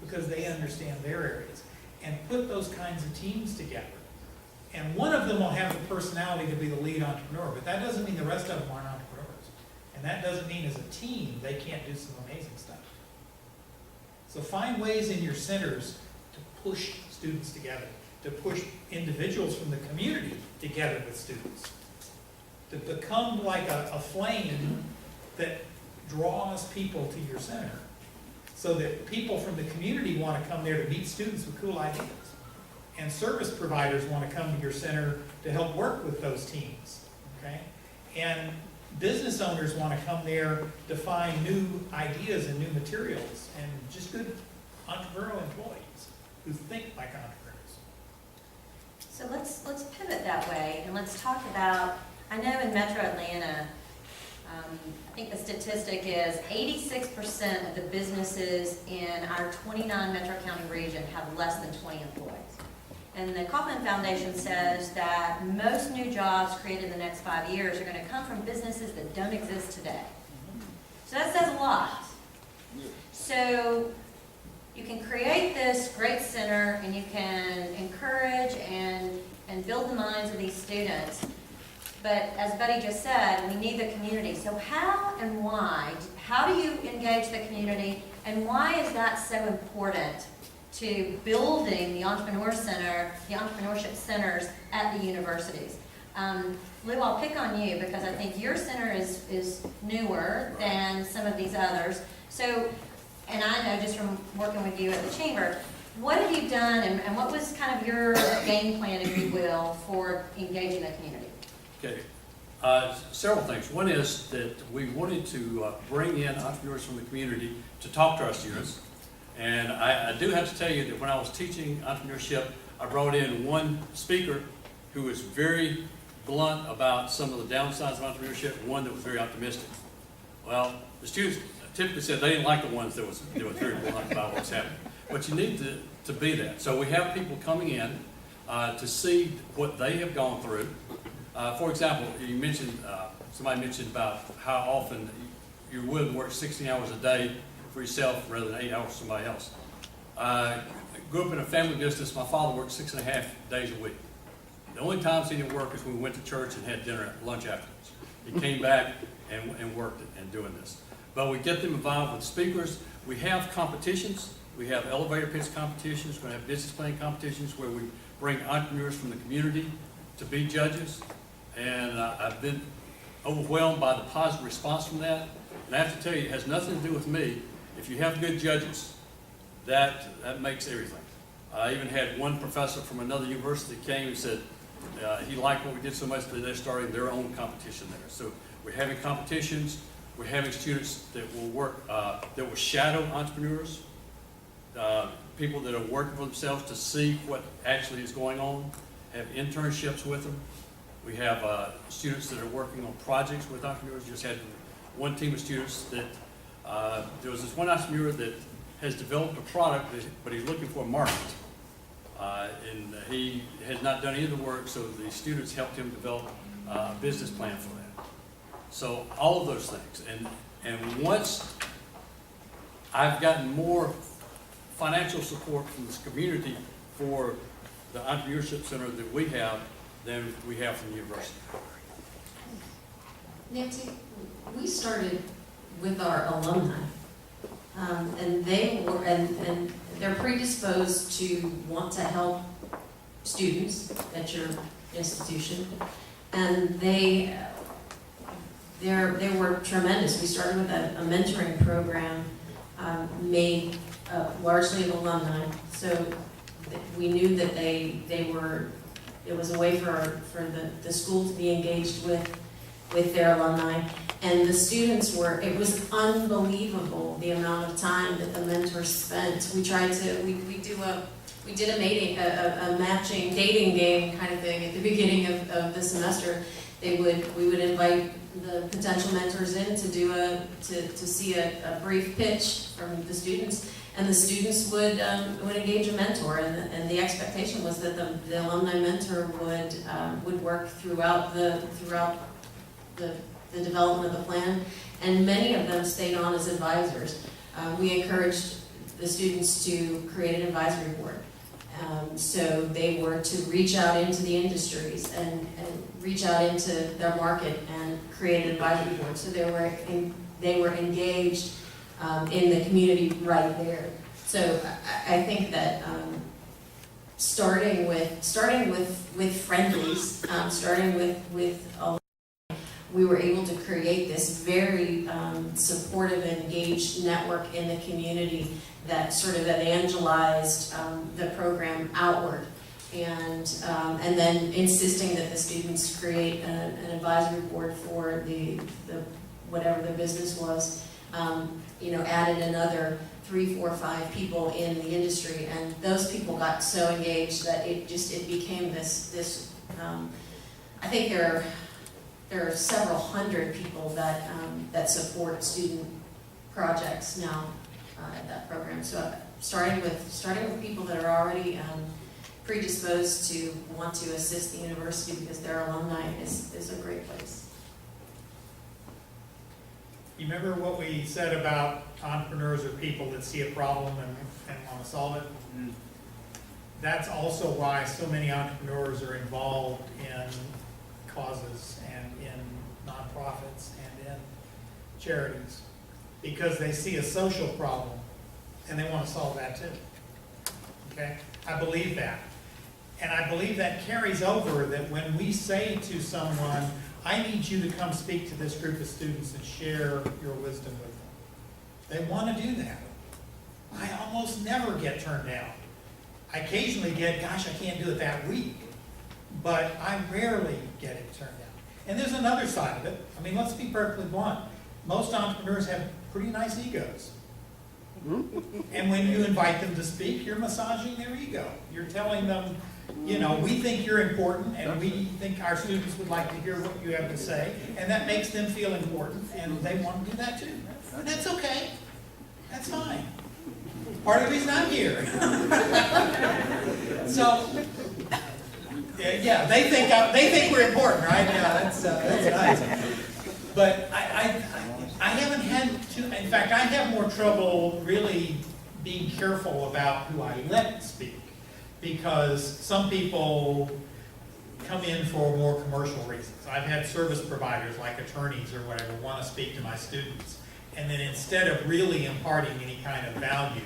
because they understand their areas. And put those kinds of teams together. And one of them will have the personality to be the lead entrepreneur, but that doesn't mean the rest of them aren't entrepreneurs. And that doesn't mean as a team they can't do some amazing stuff. So find ways in your centers to push students together, to push individuals from the community together with students, to become like a flame that draws people to your center, so that people from the community want to come there to meet students with cool ideas. And service providers want to come to your center to help work with those teams, okay? And business owners want to come there to find new ideas and new materials, and just good entrepreneurial employees who think like entrepreneurs. So let's pivot that way, and let's talk about, I know in Metro Atlanta, I think the statistic is 86% of the businesses in our 29 Metro County region have less than 20 employees. And the Kaufman Foundation says that most new jobs created in the next 5 years are going to come from businesses that don't exist today. So that says a lot. So you can create this great center, and you can encourage and build the minds of these students. But as Betty just said, we need the community. So how and why? How do you engage the community, and why is that so important to building the entrepreneur center, the entrepreneurship centers at the universities? Lou, I'll pick on you because I think your center is newer than some of these others. So, and I know just from working with you at the chamber, what have you done, and what was kind of your game plan, if you will, for engaging the community? Okay, several things. One is that we wanted to bring in entrepreneurs from the community to talk to our students. And I do have to tell you that when I was teaching entrepreneurship, I brought in one speaker who was very blunt about some of the downsides of entrepreneurship, and one that was very optimistic. Well, the students typically said they didn't like the ones that was very blunt about what's happening. But you need to be that. So we have people coming in to see what they have gone through. For example, you mentioned, somebody mentioned about how often you're willing to work 16 hours a day for yourself rather than 8 hours for somebody else. I grew up in a family business. My father worked 6.5 days a week. The only times he didn't work is when we went to church and had dinner at lunch afterwards. He came back and worked and doing this. But we get them involved with speakers. We have competitions. We have elevator pitch competitions. We're going to have business plan competitions where we bring entrepreneurs from the community to be judges. And I've been overwhelmed by the positive response from that. And I have to tell you, it has nothing to do with me. If you have good judges, that makes everything. I even had one professor from another university that came and said he liked what we did so much that they're starting their own competition there. So we're having competitions. We're having students that will work, that will shadow entrepreneurs, people that are working for themselves to see what actually is going on, have internships with them. We have students that are working on projects with entrepreneurs. Just had one team of students that, there was this one entrepreneur that has developed a product, but he's looking for a market. And he has not done any of the work, so the students helped him develop a business plan for that. So all of those things. And once I've gotten more financial support from this community for the entrepreneurship center that we have than we have from the university. Nancy, we started with our alumni, and they were, and they're predisposed to want to help students at your institution, And they were tremendous. We started with a mentoring program made largely of alumni. So we knew that it was a way for the school to be engaged with their alumni. And the students it was unbelievable the amount of time that the mentors spent. We did a matching dating game kind of thing at the beginning of the semester. We would invite the potential mentors in to see a brief pitch from the students, and the students would engage a mentor, and the expectation was that the alumni mentor would work throughout the development of the plan, and many of them stayed on as advisors. We encouraged the students to create an advisory board. So they were to reach out into the industries and reach out into their market and create an advisory board. So they were engaged in the community right there. So I think that starting with friendlies, starting with we were able to create this very supportive and engaged network in the community that sort of evangelized the program outward, and then insisting that the students create an advisory board for the whatever the business was. Added another 3, 4, 5 people in the industry, and those people got so engaged that it became this. I think there are several hundred people that support student projects now at that program. So starting with people that are already predisposed to want to assist the university because they're alumni is a great place. You remember what we said about entrepreneurs are people that see a problem and want to solve it? Mm-hmm. That's also why so many entrepreneurs are involved in causes and in nonprofits and in charities, because they see a social problem and they want to solve that too. Okay? I believe that. And I believe that carries over, that when we say to someone, I need you to come speak to this group of students and share your wisdom with them, they want to do that. I almost never get turned down. I occasionally get, gosh, I can't do it that week. But I rarely get it turned down. And there's another side of it. I mean, let's be perfectly blunt. Most entrepreneurs have pretty nice egos. And when you invite them to speak, you're massaging their ego. You're telling them, we think you're important, and we think our students would like to hear what you have to say, and that makes them feel important, and they want to do that too. And that's okay. That's fine. Part of the reason I'm here. So, yeah, they think we're important, right? Yeah, that's nice. But I haven't had to. In fact, I have more trouble really being careful about who I let speak, because some people come in for more commercial reasons. I've had service providers like attorneys or whatever want to speak to my students, and then instead of really imparting any kind of value,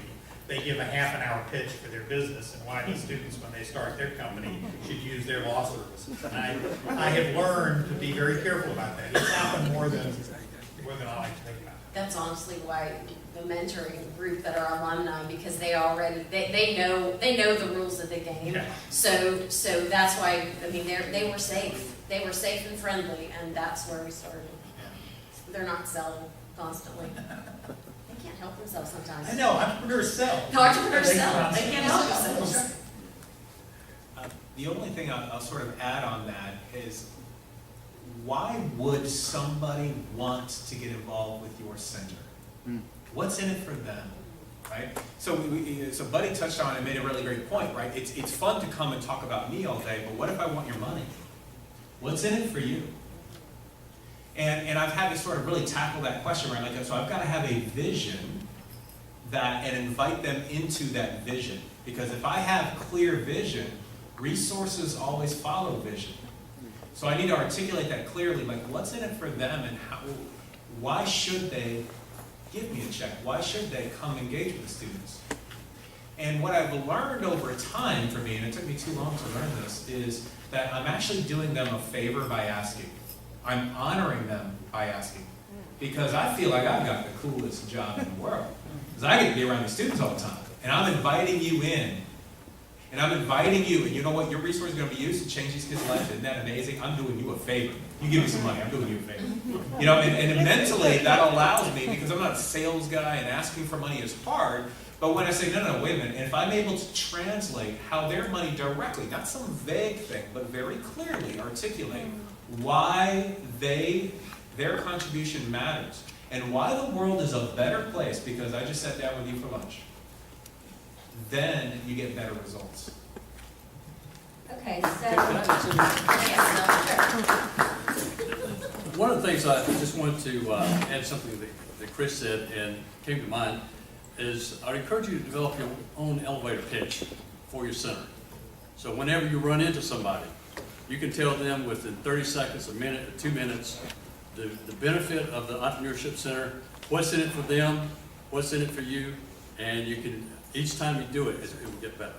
they give a half-an-hour pitch for their business and why the students, when they start their company, should use their law services. And I have learned to be very careful about that. It's happened more than I like to think about. That's honestly why the mentoring group that are alumni, because they know the rules of the game. Yeah. So that's why, I mean, they were safe. They were safe and friendly, and that's where we started. They're not selling constantly. They can't help themselves sometimes. I know, entrepreneurs sell. No, entrepreneurs sell. They can't help themselves. The only thing I'll sort of add on that is, why would somebody want to get involved with your center? What's in it for them, right? So so Buddy touched on and made a really great point, right? It's fun to come and talk about me all day, but what if I want your money? What's in it for you? And I've had to sort of really tackle that question, right? Like, so I've got to have a vision and invite them into that vision. Because if I have clear vision, resources always follow vision. So I need to articulate that clearly, like what's in it for them, and why should they give me a check? Why should they come engage with the students? And what I've learned over time for me, and it took me too long to learn this, is that I'm actually doing them a favor by asking. I'm honoring them by asking. Because I feel like I've got the coolest job in the world. Because I get to be around these students all the time. And I'm inviting you in. And I'm inviting you, and you know what? Your resource is going to be used to change these kids' lives. Isn't that amazing? I'm doing you a favor. You give me some money, I'm doing you a favor. You know, and mentally that allows me, because I'm not a sales guy and asking for money is hard, but when I say, no, wait a minute, and if I'm able to translate how their money directly, not some vague thing, but very clearly articulate why their contribution matters, and why the world is a better place because I just sat down with you for lunch, then you get better results. Okay, Can I so, just One of the things I just wanted to add something that Chris said and came to mind is I'd encourage you to develop your own elevator pitch for your center. So whenever you run into somebody, you can tell them within 30 seconds, a minute, or 2 minutes, the benefit of the Entrepreneurship Center, what's in it for them, what's in it for you, and you can, each time you do it, it will get better.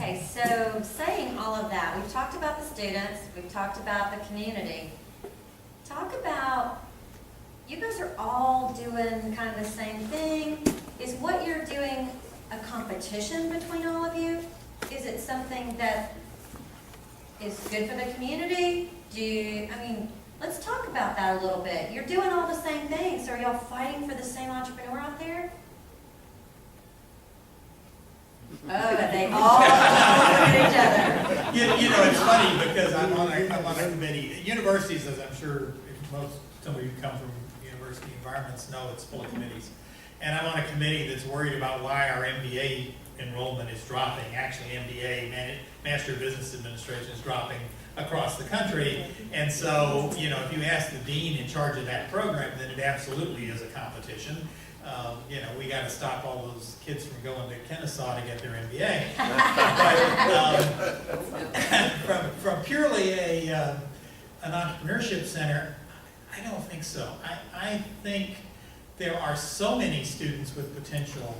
okay, so saying all of that, we've talked about the students, we've talked about the community. Talk about, you guys are all doing kind of the same thing. Is what you're doing a competition between all of you? Is it something that is good for the community? Let's talk about that a little bit. You're doing all the same things. Are y'all fighting for the same entrepreneur out there? Oh, they all look at each other. You know, it's funny because I'm on a committee. Universities, as I'm sure some of you come from university environments know, it's full of committees. And I'm on a committee that's worried about why our MBA enrollment is dropping. Actually, MBA, Master of Business Administration, is dropping across the country. And so, you know, if you ask the dean in charge of that program, then it absolutely is a competition. You know, we got to stop all those kids from going to Kennesaw to get their MBA. But from purely an entrepreneurship center, I don't think so. I think there are so many students with potential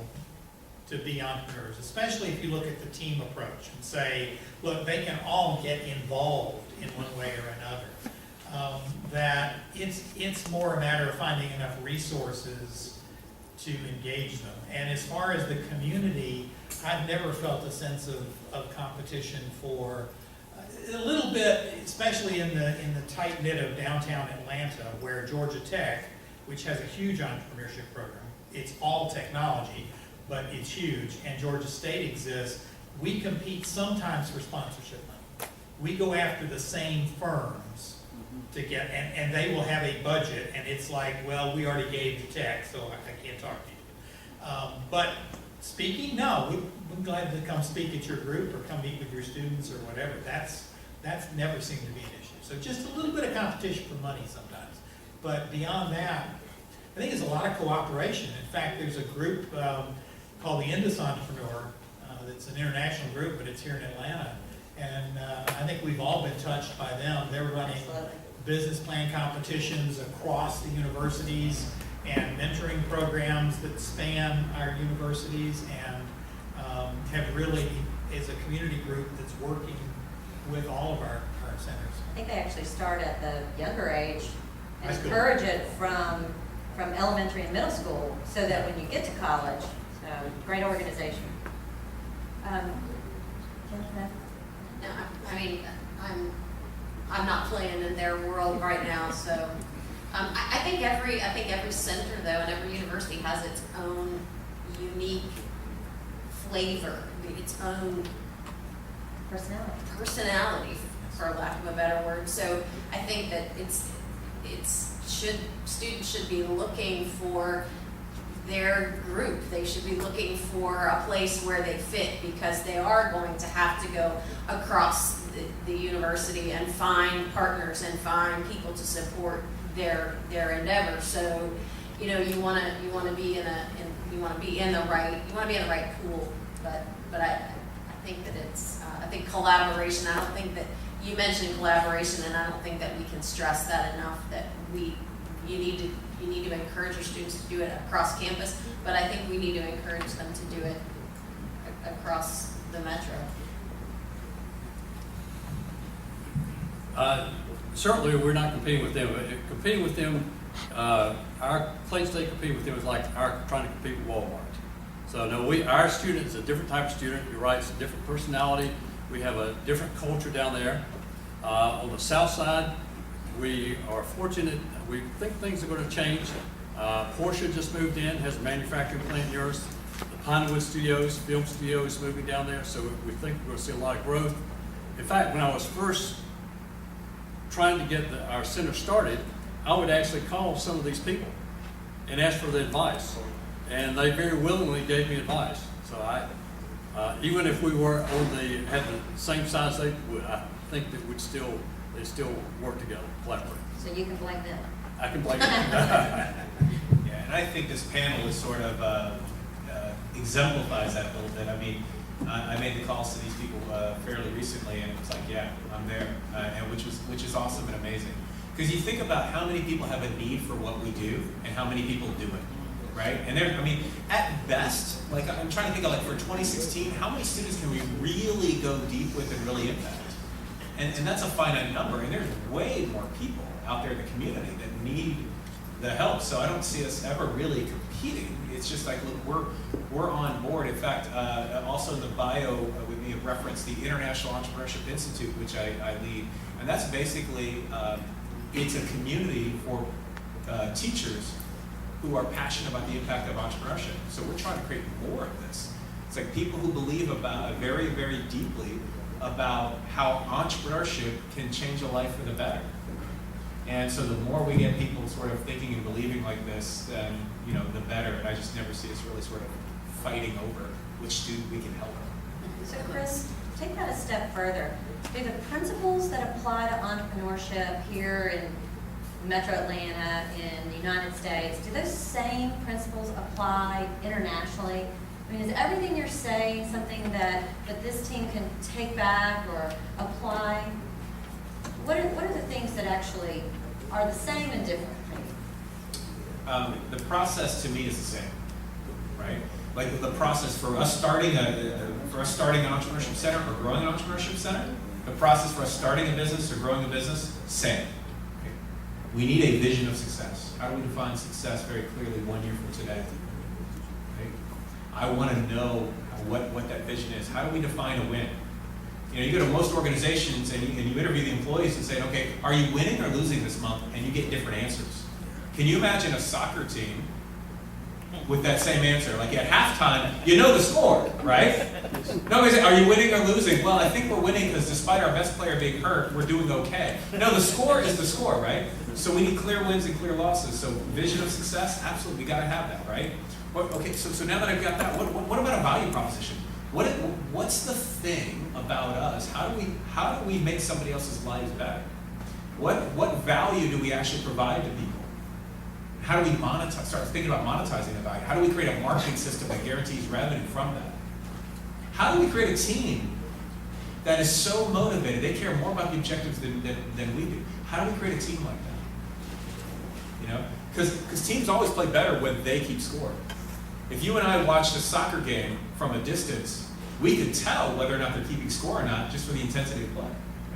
to be entrepreneurs, especially if you look at the team approach and say, look, they can all get involved in one way or another. That it's more a matter of finding enough resources to engage them. And as far as the community, I've never felt a sense of competition for a little bit, especially in the tight-knit of downtown Atlanta, where Georgia Tech, which has a huge entrepreneurship program, it's all technology, but it's huge, and Georgia State exists. We compete sometimes for sponsorship money. We go after the same firms to get, and they will have a budget, and it's like, well, we already gave you Tech, so I can't talk to you. But speaking, no, we're glad to come speak at your group or come meet with your students or whatever. That's never seemed to be an issue. So just a little bit of competition for money sometimes. But beyond that, I think it's a lot of cooperation. In fact, there's a group called the Indus Entrepreneur. That's an international group, but it's here in Atlanta. And I think we've all been touched by them. They're running business plan competitions across the universities and mentoring programs that span our universities, and have really, is a community group that's working with all of our centers. I think they actually start at the younger age and That's good. encourage it from elementary and middle school, so that when you get to college, so great organization. No, I mean, I'm not playing in their world right now, so I think every center though, and every university has its own unique flavor, its own personality, for lack of a better word. So I think that students should be looking for their group. They should be looking for a place where they fit, because they are going to have to go across the university and find partners and find people to support their endeavor. So, you know, you want to be in the right pool. But I think that I think collaboration. I don't think that you mentioned collaboration, and I don't think that we can stress that enough. That you need to encourage your students to do it across campus, but I think we need to encourage them to do it across the metro. Certainly, we're not competing with them. Competing with them, our Clay State competing with them is like our trying to compete with Walmart. So no, our student is a different type of student. You're right, it's a different personality. We have a different culture down there. On the south side, we are fortunate. We think things are going to change. Porsche just moved in, has a manufacturing plant near us. The Pinewood Studios, film studio is moving down there, so we think we're going to see a lot of growth. In fact, when I was first trying to get our center started, I would actually call some of these people and ask for their advice. And they very willingly gave me advice. So even if we were had the same size they would, I think that they still work together, collaborate. So you can blame them. I can blame them. Yeah, and I think this panel is sort of exemplifies that a little bit. I mean, I made the calls to these people fairly recently, and it was like, yeah, I'm there, and which is awesome and amazing. Because you think about how many people have a need for what we do, and how many people do it, right? And I mean, at best, like I'm trying to think of like for 2016, how many students can we really go deep with and really impact? And that's a finite number, and there's way more people out there in the community that need the help. So I don't see us ever really competing. It's just like, look, we're on board. In fact, also in the bio with me reference the International Entrepreneurship Institute, which I lead, and that's basically it's a community for teachers who are passionate about the impact of entrepreneurship. So we're trying to create more of this. It's like people who believe about very, very deeply about how entrepreneurship can change a life for the better. And so the more we get people sort of thinking and believing like this, then the better. And I just never see us really sort of fighting over which student we can help. So Chris, take that a step further. Do the principles that apply to entrepreneurship here in Metro Atlanta, in the United States, do those same principles apply internationally? I mean, is everything you're saying something that this team can take back or apply? What are the things that actually are the same and different? The process to me is the same, right? Like the process for us starting an entrepreneurship center or growing an entrepreneurship center, the process for us starting a business or growing a business, same. Okay? We need a vision of success. How do we define success very clearly 1 year from today? Okay? I want to know what that vision is. How do we define a win? You go to most organizations and you interview the employees and say, okay, are you winning or losing this month? And you get different answers. Can you imagine a soccer team with that same answer? Like at halftime, you know the score, right? Nobody's saying, are you winning or losing? Well, I think we're winning because despite our best player being hurt, we're doing okay. No, the score is the score, right? So we need clear wins and clear losses. So vision of success, absolutely, we got to have that, right? Okay, so now that I've got that, what about a value proposition? What's the thing about us? How do we make somebody else's lives better? What value do we actually provide to people? How do we monetize? Start thinking about monetizing the value. How do we create a marketing system that guarantees revenue from that? How do we create a team that is so motivated? They care more about the objectives than we do. How do we create a team like that? Because teams always play better when they keep score. If you and I watched a soccer game from a distance, we could tell whether or not they're keeping score or not just from the intensity of play,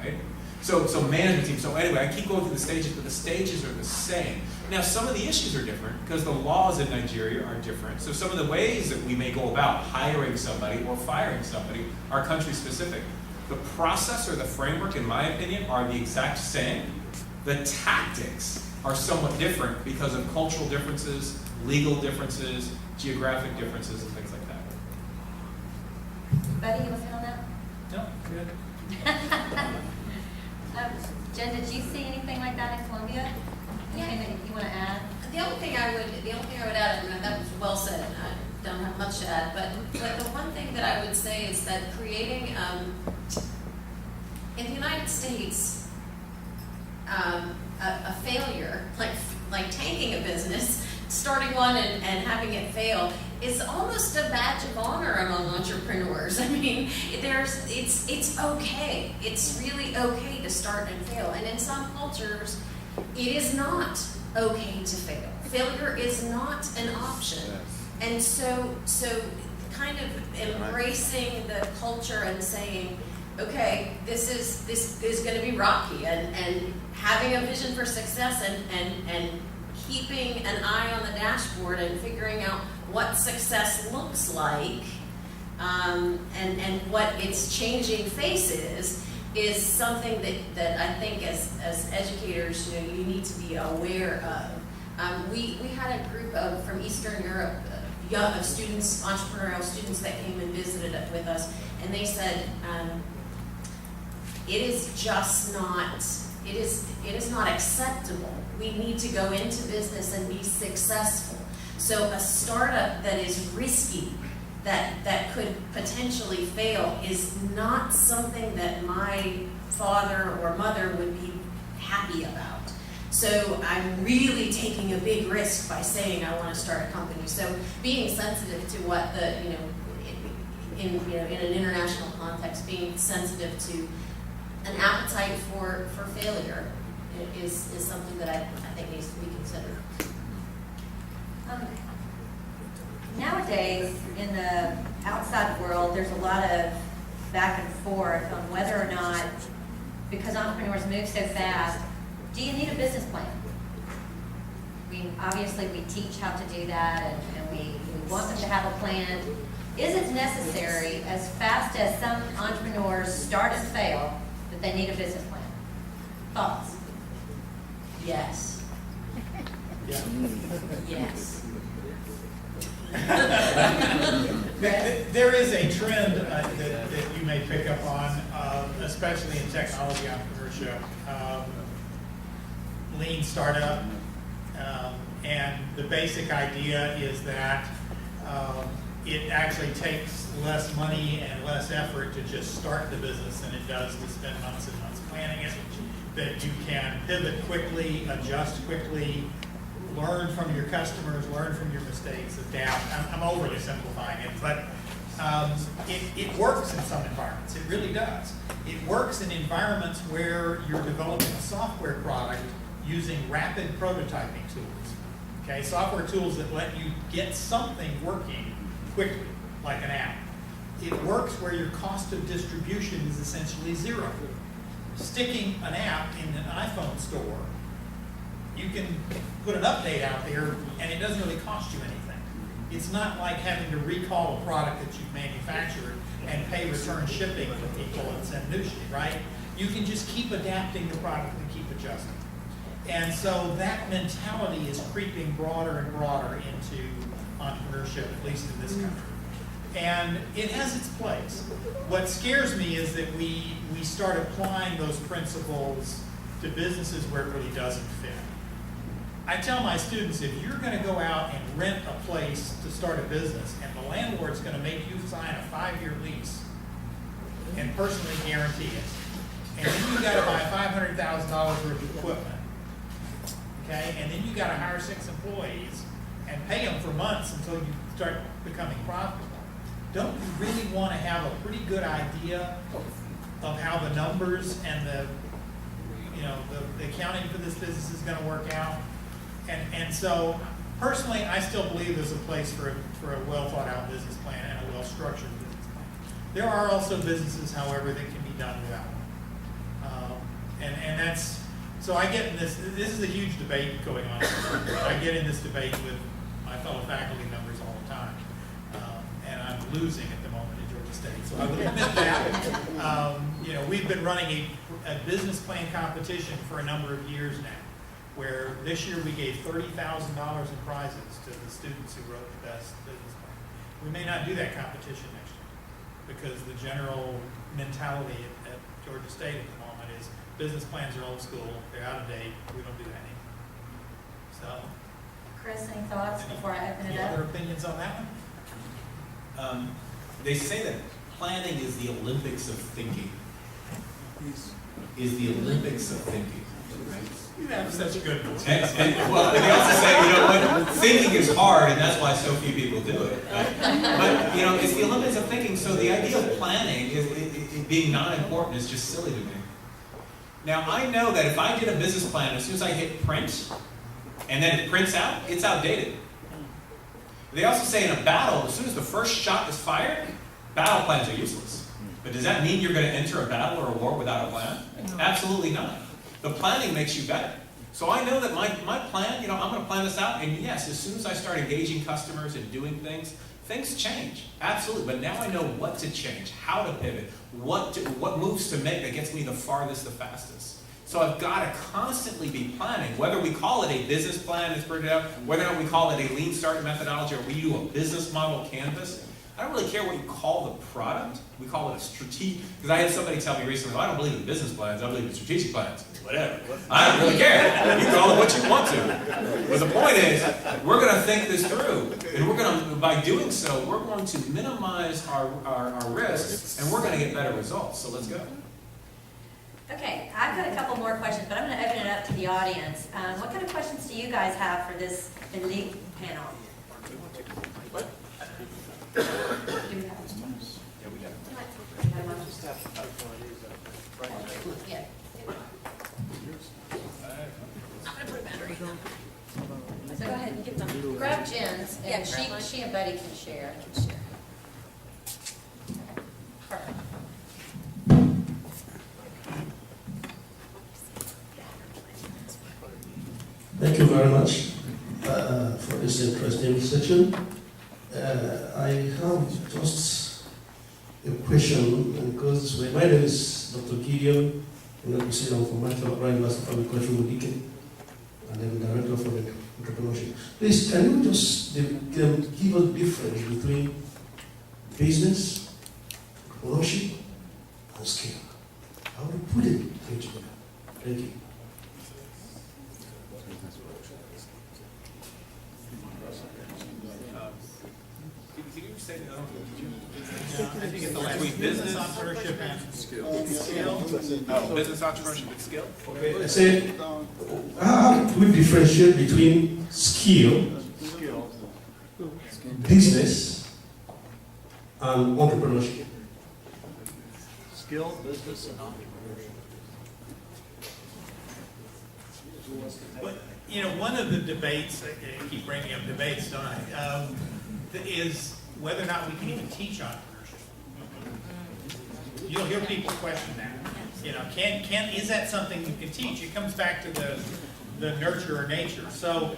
right? So management team. So anyway, I keep going through the stages, but the stages are the same. Now, some of the issues are different because the laws in Nigeria are different. So some of the ways that we may go about hiring somebody or firing somebody are country specific. The process or the framework, in my opinion, are the exact same. The tactics are somewhat different because of cultural differences, legal differences, geographic differences, and things like that. Betty, you want to hit on that? No, good. Jen, did you see anything like that in Columbia? Anything that you want to add? The only thing I would add, and that was well said, and I don't have much to add, but the one thing that I would say is that creating, in the United States, a failure, like tanking a business, starting one and having it fail, is almost a badge of honor among entrepreneurs. I mean, it's okay. It's really okay to start and fail. And in some cultures, it is not okay to fail. Failure is not an option. And so kind of embracing the culture and saying, okay, this is gonna be rocky, and having a vision for success and keeping an eye on the dashboard and figuring out what success looks like, and what its changing face is something that I think as educators, you need to be aware of. We had a group from Eastern Europe, of students, entrepreneurial students that came and visited with us, and they said, it is not acceptable. We need to go into business and be successful. So a startup that is risky, that could potentially fail, is not something that my father or mother would be happy about. So I'm really taking a big risk by saying I want to start a company. So being sensitive to what in an international context, being sensitive to an appetite for failure is something that I think needs to be considered. Nowadays, in the outside world, there's a lot of back and forth on whether or not, because entrepreneurs move so fast, do you need a business plan? I mean, obviously we teach how to do that, and we want them to have a plan. Is it necessary, as fast as some entrepreneurs start and fail, that they need a business plan? Thoughts? Yes. Yeah. Yes. There is a trend that you may pick up on, especially in technology entrepreneurship, lean startup, and the basic idea is that it actually takes less money and less effort to just start the business than it does to spend months and months planning it, that you can pivot quickly, adjust quickly, learn from your customers, learn from your mistakes, adapt. I'm overly simplifying it, but it works in some environments. It really does. It works in environments where you're developing a software product using rapid prototyping tools. Okay, software tools that let you get something working quickly, like an app. It works where your cost of distribution is essentially zero. Sticking an app in an iPhone store, you can put an update out there and it doesn't really cost you anything. It's not like having to recall a product that you've manufactured and pay return shipping for people and send new shit, right? You can just keep adapting the product and keep adjusting. And so that mentality is creeping broader and broader into entrepreneurship, at least in this country. And it has its place. What scares me is that we start applying those principles to businesses where it really doesn't fit. I tell my students, if you're going to go out and rent a place to start a business and the landlord's going to make you sign a 5-year lease and personally guarantee it, and then you got to buy $500,000 worth of equipment, okay, and then you got to hire 6 employees and pay them for months until you start becoming profitable, don't you really want to have a pretty good idea of how the numbers and the accounting for this business is going to work out? And so, personally, I still believe there's a place for a well thought out business plan and a well structured business plan. There are also businesses, however, that can be done without one. And that's, so I get in this is a huge debate going on. I get in this debate with my fellow faculty members all the time. And I'm losing at the moment at Georgia State. So I would admit that. We've been running a business plan competition for a number of years now, where this year we gave $30,000 in prizes to the students who wrote the best business plan. We may not do that competition next year because the general mentality at Georgia State at the moment is business plans are old school, they're out of date, we don't do that anymore. So, Chris, any thoughts before I open it any up? other opinions on that one? They say that planning is the Olympics of thinking. Is the Olympics of thinking, right? You have such good ones. Well, they also say, what, thinking is hard, and that's why so few people do it. But it's the Olympics of thinking. So the idea of planning it being non-important is just silly to me. Now I know that if I get a business plan, as soon as I hit print, and then it prints out, it's outdated. They also say in a battle, as soon as the first shot is fired, battle plans are useless. But does that mean you're going to enter a battle or a war without a plan? Absolutely not. The planning makes you better. So I know that my plan, you know, I'm going to plan this out, and yes, as soon as I start engaging customers and doing things, things change. Absolutely. But now I know what to change, how to pivot, what moves to make that gets me the farthest, the fastest. So I've got to constantly be planning, whether we call it a business plan that's printed out, whether or not we call it a lean start methodology, or we do a business model canvas. I don't really care what you call the product. We call it a strategic, because I had somebody tell me recently, well, I don't believe in business plans, I believe in strategic plans. Whatever. I don't really care. You call it what you want to. But the point is, we're going to think this through. And we're going to, by doing so, we're going to minimize our risks, and we're going to get better results. So let's go. Okay, I've got a couple more questions, but I'm going to open it up to the audience. What kind of questions do you guys have for this elite panel? Do we have Yeah. So go ahead and get them. Grab Jen's, and she and Buddy can share. Perfect. Thank you very much for this interesting session. I have just a question, because this way. My name is Dr. Gideon, and I'm from Master University of Agriculture, Deacon, and I'm the Director for the Entrepreneurship. Please, can you just give us difference between business, entrepreneurship, and scale? How do you put it together? Thank you. Can you say that? I think it's the last Between business business- entrepreneurship and skill. Oh, business entrepreneurship and skill? Okay, I said, how do we differentiate between skill, business, and entrepreneurship? Skill, business, and entrepreneurship. But, you know, one of the debates, I keep bringing up debates, don't I, is whether or not we can even teach entrepreneurship. You'll hear people question that. You know, is that something you can teach? It comes back to the nurture or nature. So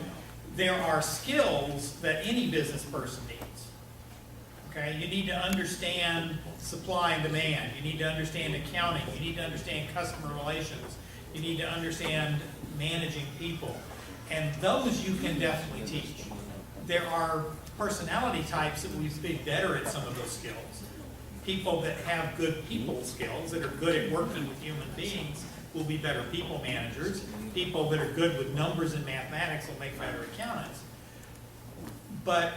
there are skills that any business person needs. Okay, you need to understand supply and demand. You need to understand accounting. You need to understand customer relations. You need to understand managing people. And those you can definitely teach. There are personality types that will be better at some of those skills. People that have good people skills, that are good at working with human beings, will be better people managers. People that are good with numbers and mathematics will make better accountants. But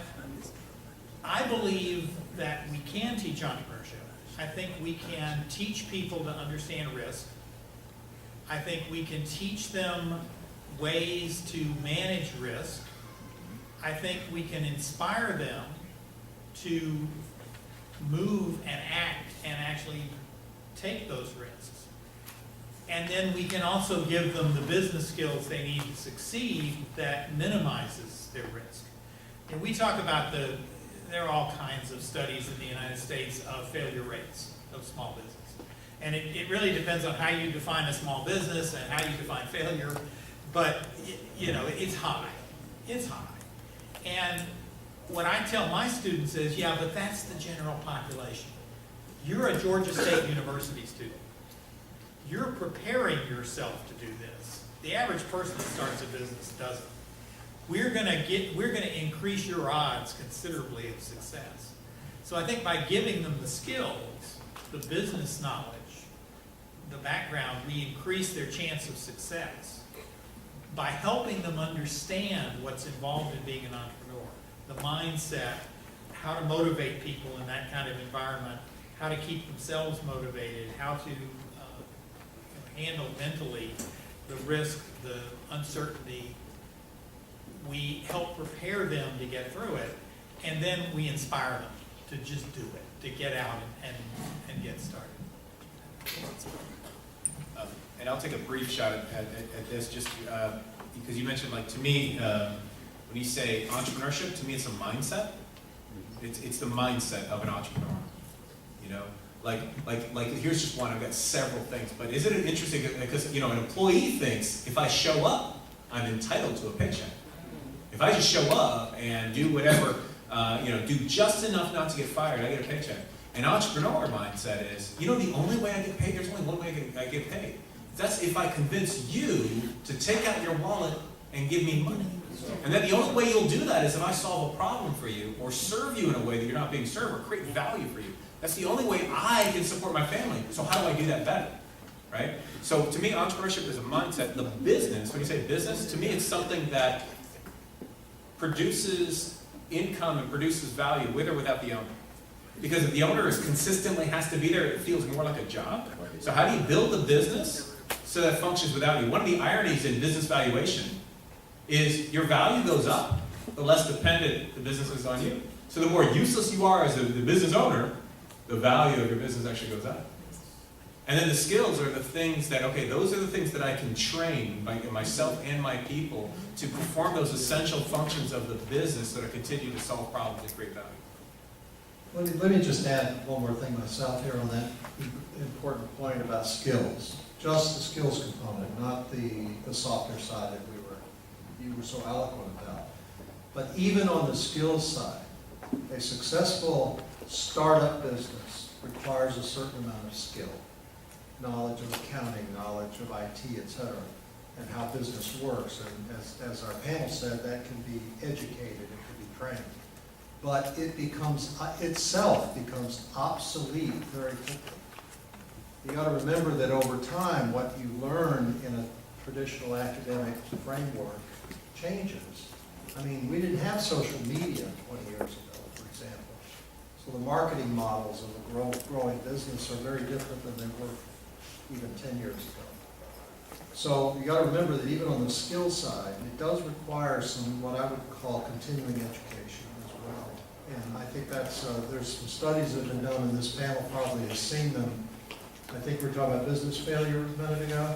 I believe that we can teach entrepreneurship. I think we can teach people to understand risk. I think we can teach them ways to manage risk. I think we can inspire them to move and act and actually take those risks. And then we can also give them the business skills they need to succeed that minimizes their risk. And we talk about there are all kinds of studies in the United States of failure rates of small business. And it really depends on how you define a small business and how you define failure. But, you know, it's high. It's high. And what I tell my students is, yeah, but that's the general population. You're a Georgia State University student. You're preparing yourself to do this. The average person that starts a business doesn't. We're gonna increase your odds considerably of success. So I think by giving them the skills, the business knowledge, the background, we increase their chance of success. By helping them understand what's involved in being an entrepreneur, the mindset, how to motivate people in that kind of environment, how to keep themselves motivated, how to handle mentally the risk, the uncertainty. We help prepare them to get through it, and then we inspire them to just do it, to get out and get started. And I'll take a brief shot at this, just because you mentioned, like, to me, when you say entrepreneurship, to me it's a mindset. It's the mindset of an entrepreneur. You know, Like here's just one, I've got several things, but isn't it interesting, because, an employee thinks if I show up, I'm entitled to a paycheck. If I just show up and do whatever, do just enough not to get fired, I get a paycheck. An entrepreneur mindset is, the only way I get paid, there's only one way I get paid. That's if I convince you to take out your wallet and give me money. And that the only way you'll do that is if I solve a problem for you, or serve you in a way that you're not being served, or create value for you. That's the only way I can support my family. So how do I do that better? Right? So to me, entrepreneurship is a mindset. The business, when you say business, to me it's something that produces income and produces value with or without the owner. Because if the owner consistently has to be there, it feels more like a job. So how do you build the business so that it functions without you? One of the ironies in business valuation is your value goes up the less dependent the business is on you. So the more useless you are as the business owner, the value of your business actually goes up. And then the skills are the things that, okay, those are the things that I can train myself and my people to perform those essential functions of the business so that I continue to solve problems and create value. Let me just add one more thing myself here on that important point about skills. Just the skills component, not the softer side that you were so eloquent about. But even on the skills side, a successful startup business requires a certain amount of skill. Knowledge of accounting, knowledge of IT, etc., and how business works. And as our panel said, that can be educated, it can be trained. But it itself becomes obsolete very quickly. You got to remember that over time, what you learn in a traditional academic framework changes. I mean, we didn't have social media 20 years ago, for example. So the marketing models of a growing business are very different than they were even 10 years ago. So you got to remember that even on the skill side, it does require some what I would call continuing education as well. And I think that's, there's some studies that have been done, and this panel probably has seen them. I think we were talking about business failure a minute ago.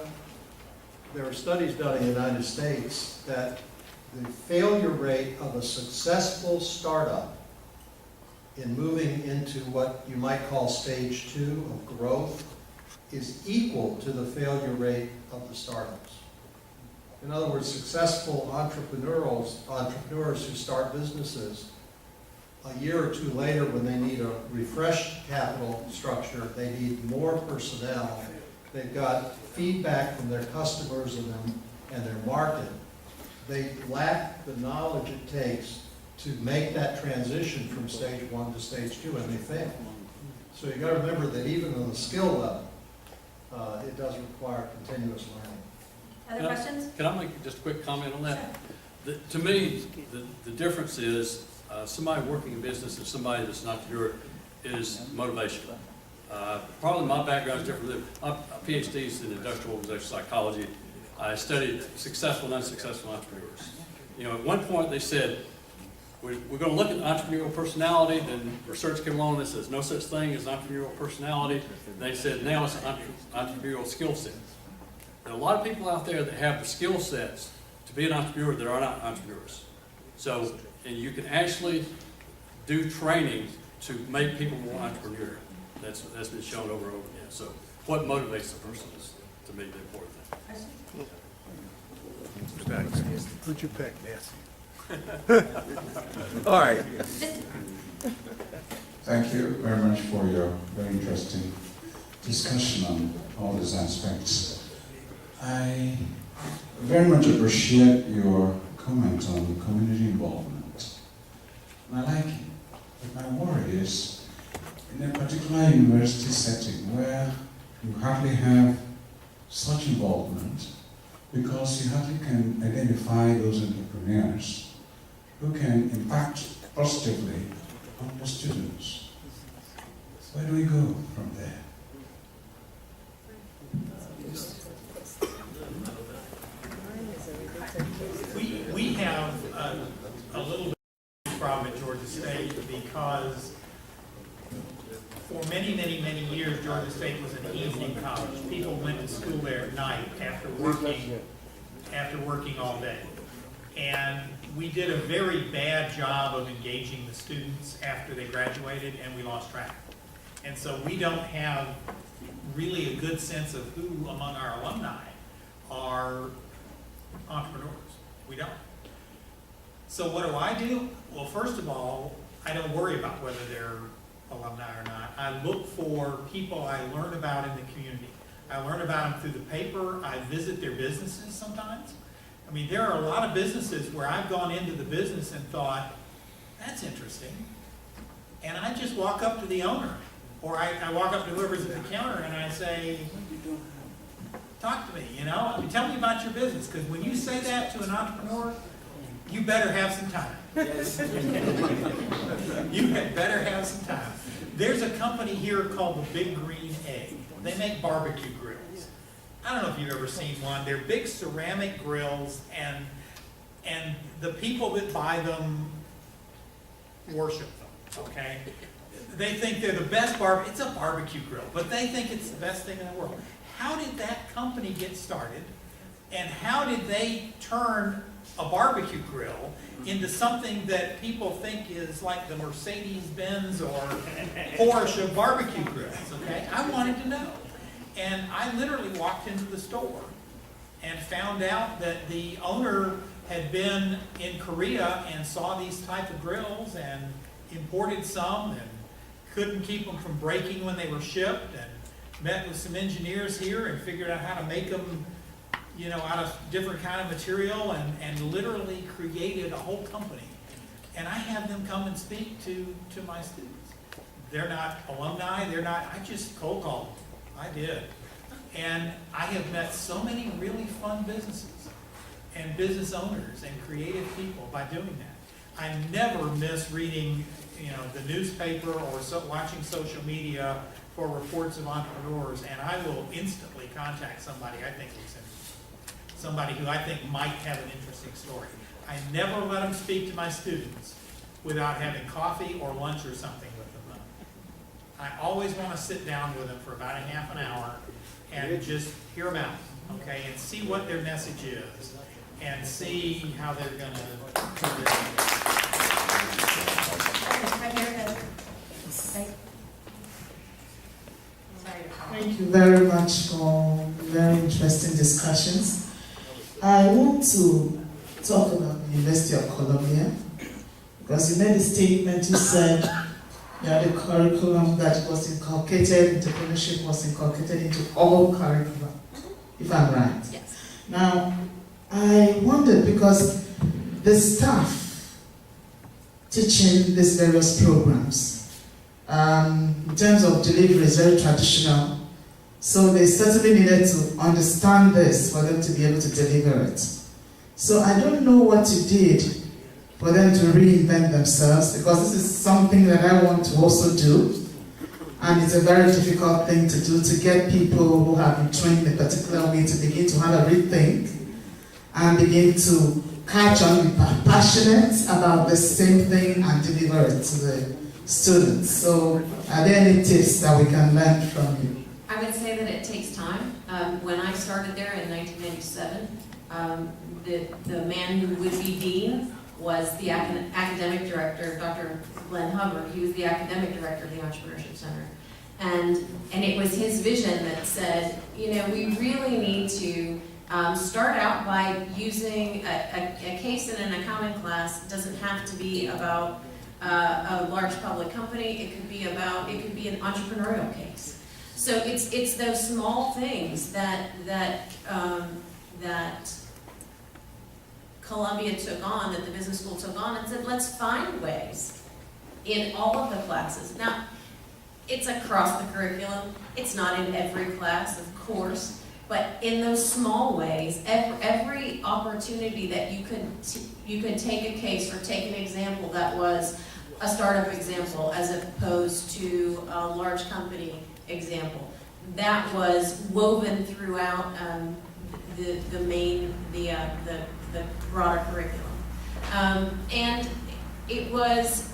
There were studies done in the United States that the failure rate of a successful startup in moving into what you might call stage 2 of growth is equal to the failure rate of the startups. In other words, successful entrepreneurs who start businesses, a year or two later when they need a refreshed capital structure, they need more personnel, they've got feedback from their customers and their market, they lack the knowledge it takes to make that transition from stage 1 to stage 2, and they fail. So you've got to remember that even on the skill level, it does require continuous learning. Other questions? Can I make just a quick comment on that? To me, the difference is somebody working in business and somebody that's an entrepreneur is motivation. Probably my background is different. My PhD is in industrial organizational psychology. I studied successful and unsuccessful entrepreneurs. At one point they said, we're going to look at entrepreneurial personality, then research came along that says no such thing as entrepreneurial personality. They said now it's an entrepreneurial skill set. There are a lot of people out there that have the skill sets to be an entrepreneur that are not entrepreneurs. So, and you can actually do training to make people more entrepreneurial. That's been shown over and over again. So what motivates the person is, to me, the important thing. Who'd you pick, Nancy? All right. Thank you very much for your very interesting discussion on all these aspects. I very much appreciate your comment on community involvement. And I like it. But my worry is, in a particular university setting where you hardly have such involvement, because you hardly can identify those entrepreneurs who can impact positively on the students. Where do we go from there? We have a little bit of problem at Georgia State because for many, many, many years, Georgia State was an evening college. People went to school there at night after working all day. And we did a very bad job of engaging the students after they graduated, and we lost track. And so we don't have really a good sense of who among our alumni are entrepreneurs. We don't. So what do? Well, first of all, I don't worry about whether they're alumni or not. I look for people I learn about in the community. I learn about them through the paper. I visit their businesses sometimes. I mean, there are a lot of businesses where I've gone into the business and thought, that's interesting. And I just walk up to the owner, or I walk up to whoever's at the counter and I say, talk to me, you know? Tell me about your business, because when you say that to an entrepreneur, you better have some time. Yes. You had better have some time. There's a company here called the Big Green Egg. They make barbecue grills. I don't know if you've ever seen one. They're big ceramic grills, and the people that buy them worship them, okay? They think they're the best barbecue. It's a barbecue grill, but they think it's the best thing in the world. How did that company get started, and how did they turn a barbecue grill into something that people think is like the Mercedes-Benz or Porsche of barbecue grills, okay? I wanted to know. And I literally walked into the store and found out that the owner had been in Korea and saw these type of grills and imported some and couldn't keep them from breaking when they were shipped, and met with some engineers here and figured out how to make them, you know, out of different kind of material, and literally created a whole company. And I have them come and speak to my students. They're not alumni, I just cold called them. I did. And I have met so many really fun businesses and business owners and creative people by doing that. I never miss reading, you know, the newspaper or watching social media for reports of entrepreneurs, and I will instantly contact somebody I think is somebody who I think might have an interesting story. I never let them speak to my students without having coffee or lunch or something with them. I always want to sit down with them for about a half an hour and just hear them out, okay, and see what their message is, and see how they're going to. Right here, right. Thank you very much for very interesting discussions. I want to talk about the University of Columbia, because you made a statement, you said that the curriculum that was inculcated, entrepreneurship was inculcated into all curriculum, if I'm right. Yes. Now, I wondered, because the staff teaching these various programs, in terms of delivery, is very traditional. So they certainly needed to understand this for them to be able to deliver it. So I don't know what you did for them to reinvent themselves, because this is something that I want to also do. And it's a very difficult thing to do, to get people who have been trained in a particular way to begin to have a rethink and begin to catch on, be passionate about the same thing and deliver it to the students. So are there any tips that we can learn from you? I would say that it takes time. When I started there in 1997, the man who would be dean was the academic director, Dr. Glenn Hubbard. He was the academic director of the Entrepreneurship Center. And it was his vision that said, you know, we really need to start out by using a case in an accounting class. It doesn't have to be about a large public company. It could be an entrepreneurial case. So it's those small things that Columbia took on, that the business school took on, and said, let's find ways in all of the classes. Now, it's across the curriculum. It's not in every class, of course, but in those small ways, every opportunity that you could take a case or take an example that was a startup example as opposed to a large company example, that was woven throughout the broader curriculum, and it was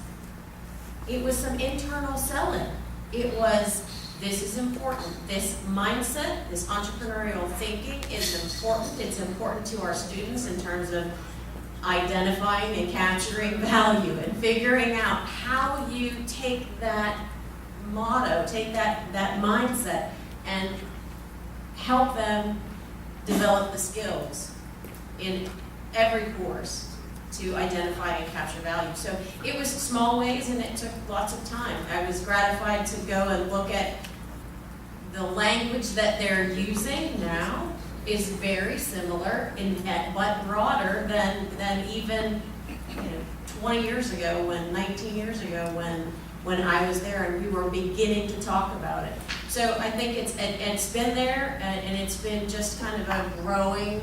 some internal selling. It was, this is important. This mindset, this entrepreneurial thinking is important. It's important to our students in terms of identifying and capturing value and figuring out how you take that motto, take that mindset, and help them develop the skills in every course to identify and capture value. So it was small ways and it took lots of time. I was gratified to go and look at the language that they're using now is very similar but broader than even 20 years ago, 19 years ago when I was there and we were beginning to talk about it. So I think it's been there and it's been just kind of a growing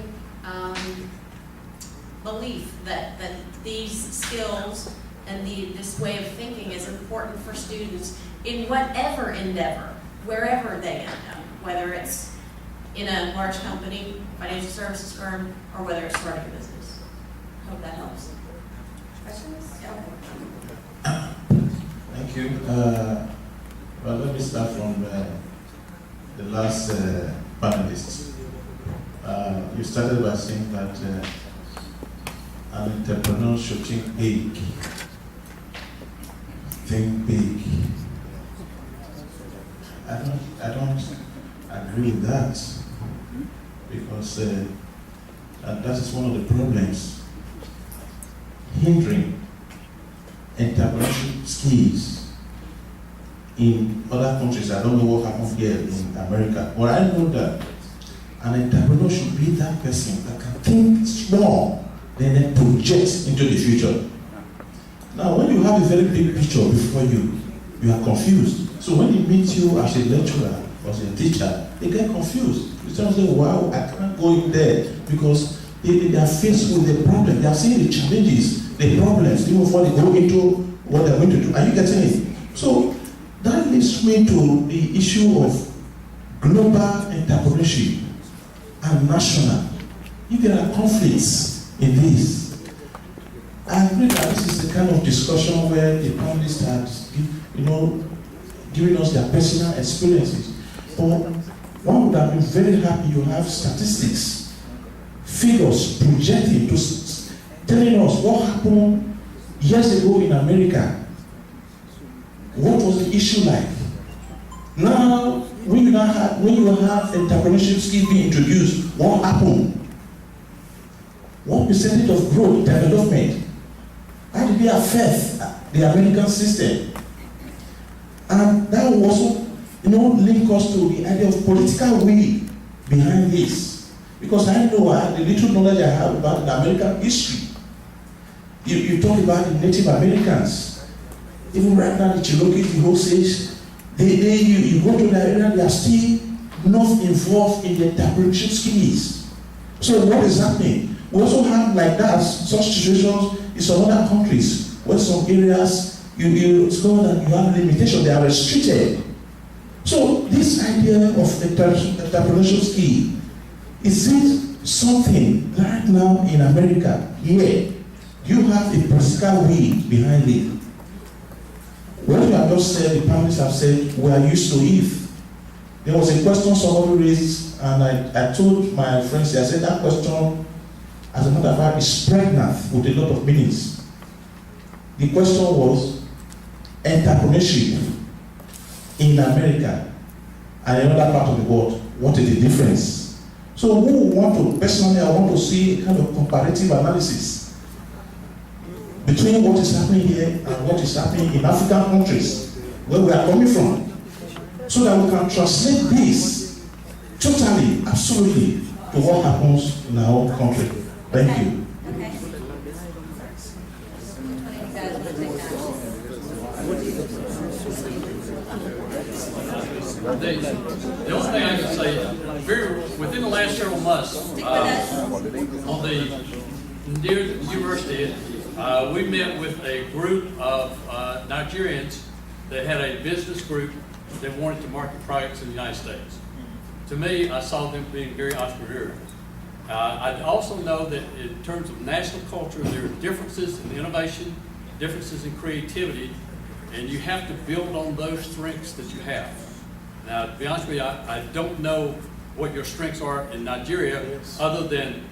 belief that these skills and this way of thinking is important for students in whatever endeavor, wherever they end up, whether it's in a large company, financial services firm, or whether it's starting a business. Hope that helps. Questions? Yeah. Thank you. Well, let me start from the last panelist. You started by saying that an entrepreneur should think big. Think big. I don't agree with that, because that is one of the problems hindering entrepreneurship skills in other countries. I don't know what happened here in America, but I know that an entrepreneur should be that person that can think small, then project into the future. Now, when you have a very big picture before you, you are confused. So when they meet you as a lecturer or as a teacher, they get confused. You start saying, wow, I can't go in there, because they are faced with the problem. They are seeing the challenges, the problems, even before they go into what they're going to do. Are you getting it? So that leads me to the issue of global entrepreneurship and national. If there are conflicts in this, I agree that this is the kind of discussion where the panelists are, giving us their personal experiences. But one would have been very happy you have statistics, figures, projecting, telling us what happened years ago in America. What was the issue like? Now, when you have entrepreneurship skills being introduced, what happened? What percentage of growth, development? How did it affect the American system? And that will also, link us to the idea of political will behind this. Because I know the little knowledge I have about the American history. You talk about the Native Americans. Even right now, the Cherokee, the Osage, you go to the area, they are still not involved in the entrepreneurship skills. So what is happening? We also have like that, such situations in some other countries, where some areas, you discover that you have limitations, they are restricted. So this idea of entrepreneurship skill, is it something right now in America, here, you have a political will behind it? What you have just said, the panelists have said, we are used to it. There was a question somebody raised, and I told my friends, I said that question, as a matter of fact, is pregnant with a lot of meanings. The question was, entrepreneurship in America and in other part of the world, what is the difference? So personally, I want to see a kind of comparative analysis between what is happening here and what is happening in African countries, where we are coming from, so that we can translate this totally, absolutely, to what happens in our own country. Thank you. Okay. The only thing I can say, within the last several months, on the near the university, we met with a group of Nigerians that had a business group that wanted to market products in the United States. To me, I saw them being very entrepreneurial. I also know that in terms of national culture, there are differences in innovation, differences in creativity, and you have to build on those strengths that you have. Now, to be honest with you, I don't know what your strengths are in Nigeria, other than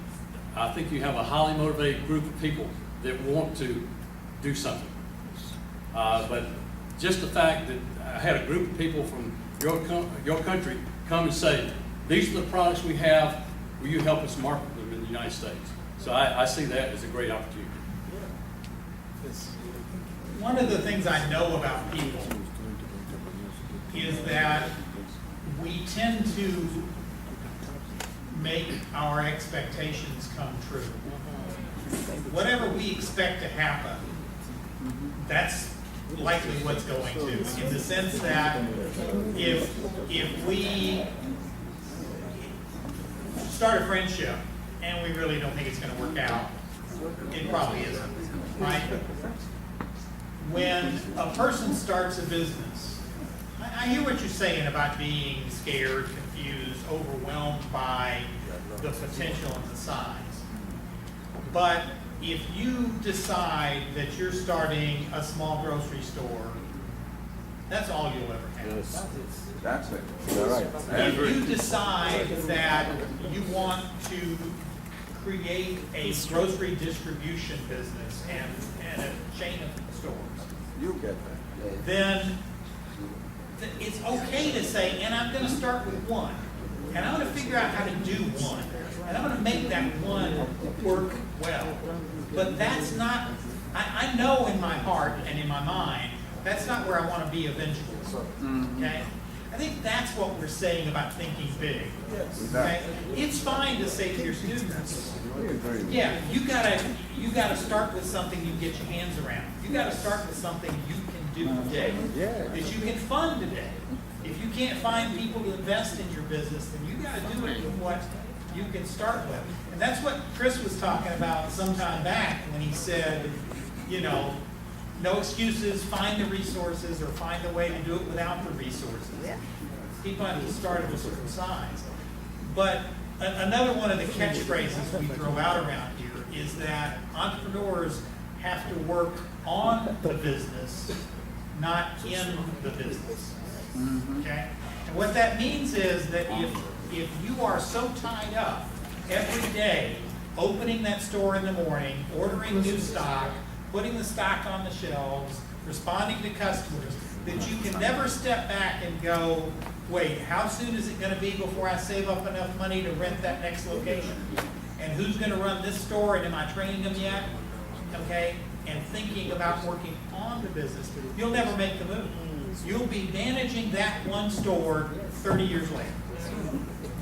I think you have a highly motivated group of people that want to do something. But just the fact that I had a group of people from your country come and say, these are the products we have, will you help us market them in the United States? So I see that as a great opportunity. One of the things I know about people is that we tend to make our expectations come true. Whatever we expect to happen, that's likely what's going to, in the sense that if we start a friendship and we really don't think it's going to work out, it probably isn't, right? When a person starts a business, I hear what you're saying about being scared, confused, overwhelmed by the potential and the size. But if you decide that you're starting a small grocery store, that's all you'll ever have. That's it. You're right. If you decide that you want to create a grocery distribution business and a chain of stores, You get that. then it's okay to say, and I'm going to start with one, and I'm going to figure out how to do one, and I'm going to make that one work well. But that's not, I know in my heart and in my mind, that's not where I want to be eventually. Okay? I think that's what we're saying about thinking big. Okay? It's fine to say to your students, yeah, you gotta start with something you can get your hands around. You gotta start with something you can do today, that you can fund today. If you can't find people to invest in your business, then you gotta do it with what you can start with. And that's what Chris was talking about some time back when he said, you know, no excuses, find the resources, or find a way to do it without the resources. Keep on starting with a certain size. But another one of the catchphrases we throw out around here is that entrepreneurs have to work on the business, not in the business. Okay? And what that means is that if you are so tied up every day, opening that store in the morning, ordering new stock, putting the stock on the shelves, responding to customers, that you can never step back and go, wait, how soon is it going to be before I save up enough money to rent that next location? And who's going to run this store, and am I training them yet? Okay? And thinking about working on the business, you'll never make the move. You'll be managing that one store 30 years later.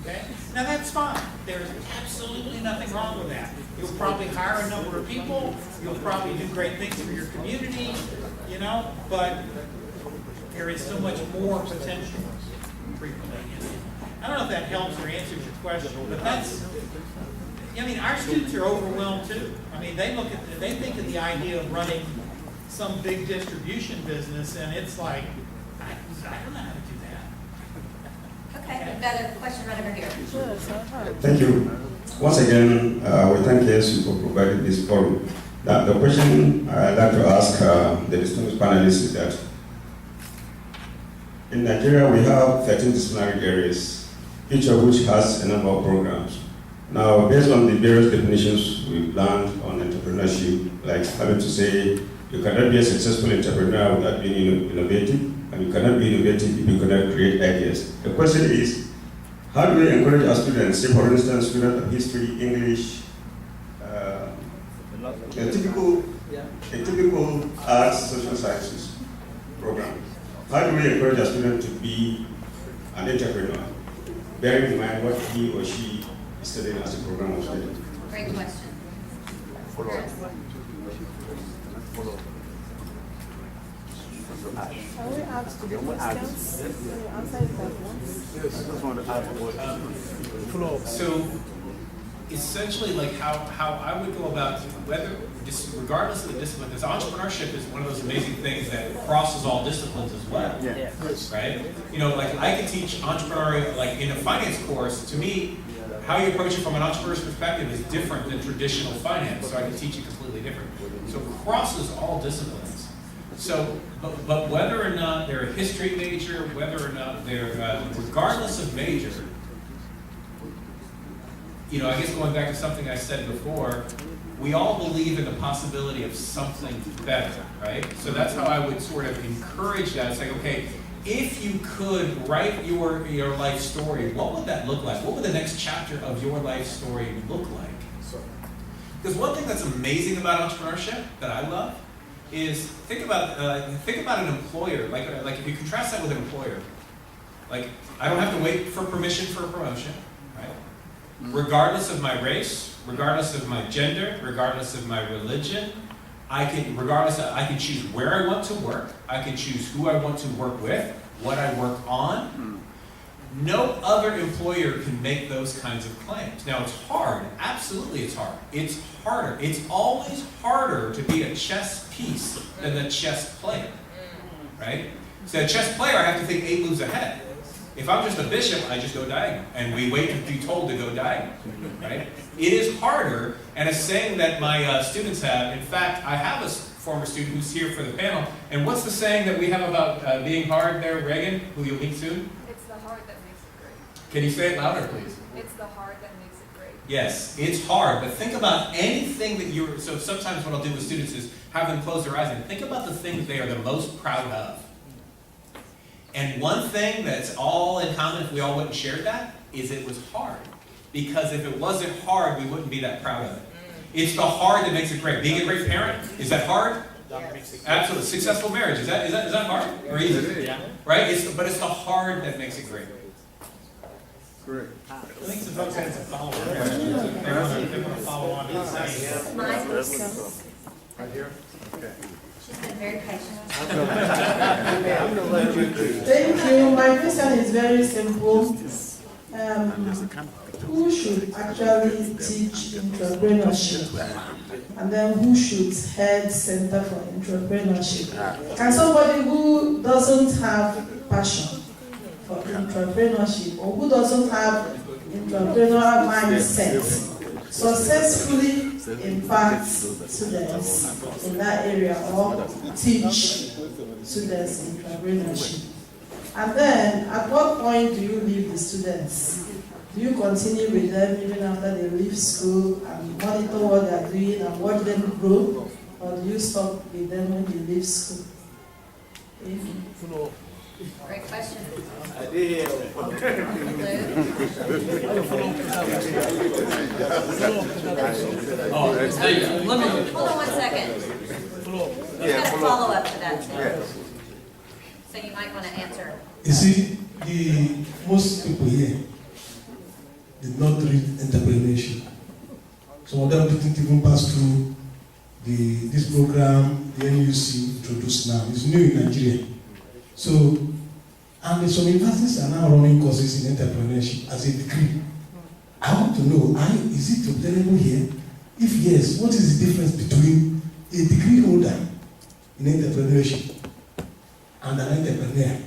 Okay? Now that's fine. There's absolutely nothing wrong with that. You'll probably hire a number of people. You'll probably do great things for your community, you know, but there is so much more potential frequently in it. I don't know if that helps or answers your question, but that's, I mean, our students are overwhelmed too. I mean, they think of the idea of running some big distribution business, and it's like, I don't know how to do that. Okay, we've got a question right over here. Thank you. Once again, we thank ASU for providing this forum. Now, the question I'd like to ask the distinguished panelists is that in Nigeria we have 13 disciplinary areas, each of which has a number of programs. Now, based on the various definitions we've learned on entrepreneurship, like having to say you cannot be a successful entrepreneur without being innovative, and you cannot be innovative if you cannot create ideas. The question is, how do we encourage our students, say for instance, students of history, English, a typical arts, social sciences program. How do we encourage our student to be an entrepreneur, bearing in mind what he or she is studying as a program of study? Great question. Can we ask the questions? Answer Yes, I just want to add one. So essentially, like how I would go about regardless of the discipline, because entrepreneurship is one of those amazing things that crosses all disciplines as well. Yeah. Right? You know, like I can teach entrepreneurial, like in a finance course, to me, how you approach it from an entrepreneur's perspective is different than traditional finance, so I can teach it completely different. So it crosses all disciplines. So, but whether or not they're a history major, whether or not they're, regardless of major, you know, I guess going back to something I said before, we all believe in the possibility of something better, right? So that's how I would sort of encourage that. It's like, okay, if you could write your life story, what would that look like? What would the next chapter of your life story look like? Because one thing that's amazing about entrepreneurship that I love is think about an employer. Like if you contrast that with an employer, like I don't have to wait for permission for a promotion, right? Regardless of my race, regardless of my gender, regardless of my religion, I can choose where I want to work. I can choose who I want to work with, what I work on. No other employer can make those kinds of claims. Now it's hard, absolutely it's hard. It's harder. It's always harder to be a chess piece than a chess player, right? So a chess player, I have to think 8 moves ahead. If I'm just a bishop, I just go diagonal, and we wait to be told to go diagonal, right? It is harder, and a saying that my students have, in fact, I have a former student who's here for the panel, and what's the saying that we have about being hard there, Reagan, who you'll meet soon? It's the heart that makes it great. Can you say it louder, please? It's the heart that makes it great. Yes, it's hard, but think about anything that you're, so sometimes what I'll do with students is have them close their eyes and think about the things they are the most proud of. And one thing that's all in common, if we all went and shared that, is it was hard. Because if it wasn't hard, we wouldn't be that proud of it. It's the hard that makes it great. Being a great parent, is that hard? Absolutely. Successful marriage, is that hard? Or easy? Yeah. Right? But it's the hard that makes it great. Great. I think some folks had some follow-up questions. They want to follow on to the same. Right here? Okay. She's been very patient. Thank you. My question is very simple. Who should actually teach entrepreneurship? And then who should head Center for Entrepreneurship? Can somebody who doesn't have passion for entrepreneurship or who doesn't have entrepreneurial mindset successfully impact students in that area or teach students entrepreneurship? And then, at what point do you leave the students? Do you continue with them even after they leave school and monitor what they are doing and watch them grow? Or do you stop with them when they leave school? Thank you. Great question. I did hear. Let me hold on 1 second. We've got a follow-up to that too. So you might want to answer. You see, most people here did not read entrepreneurship. Some of them didn't even pass through this program the NUC introduced now. It's new in Nigeria. So, and some universities are now running courses in entrepreneurship as a degree. I want to know, is it obtainable here? If yes, what is the difference between a degree holder in entrepreneurship and an entrepreneur?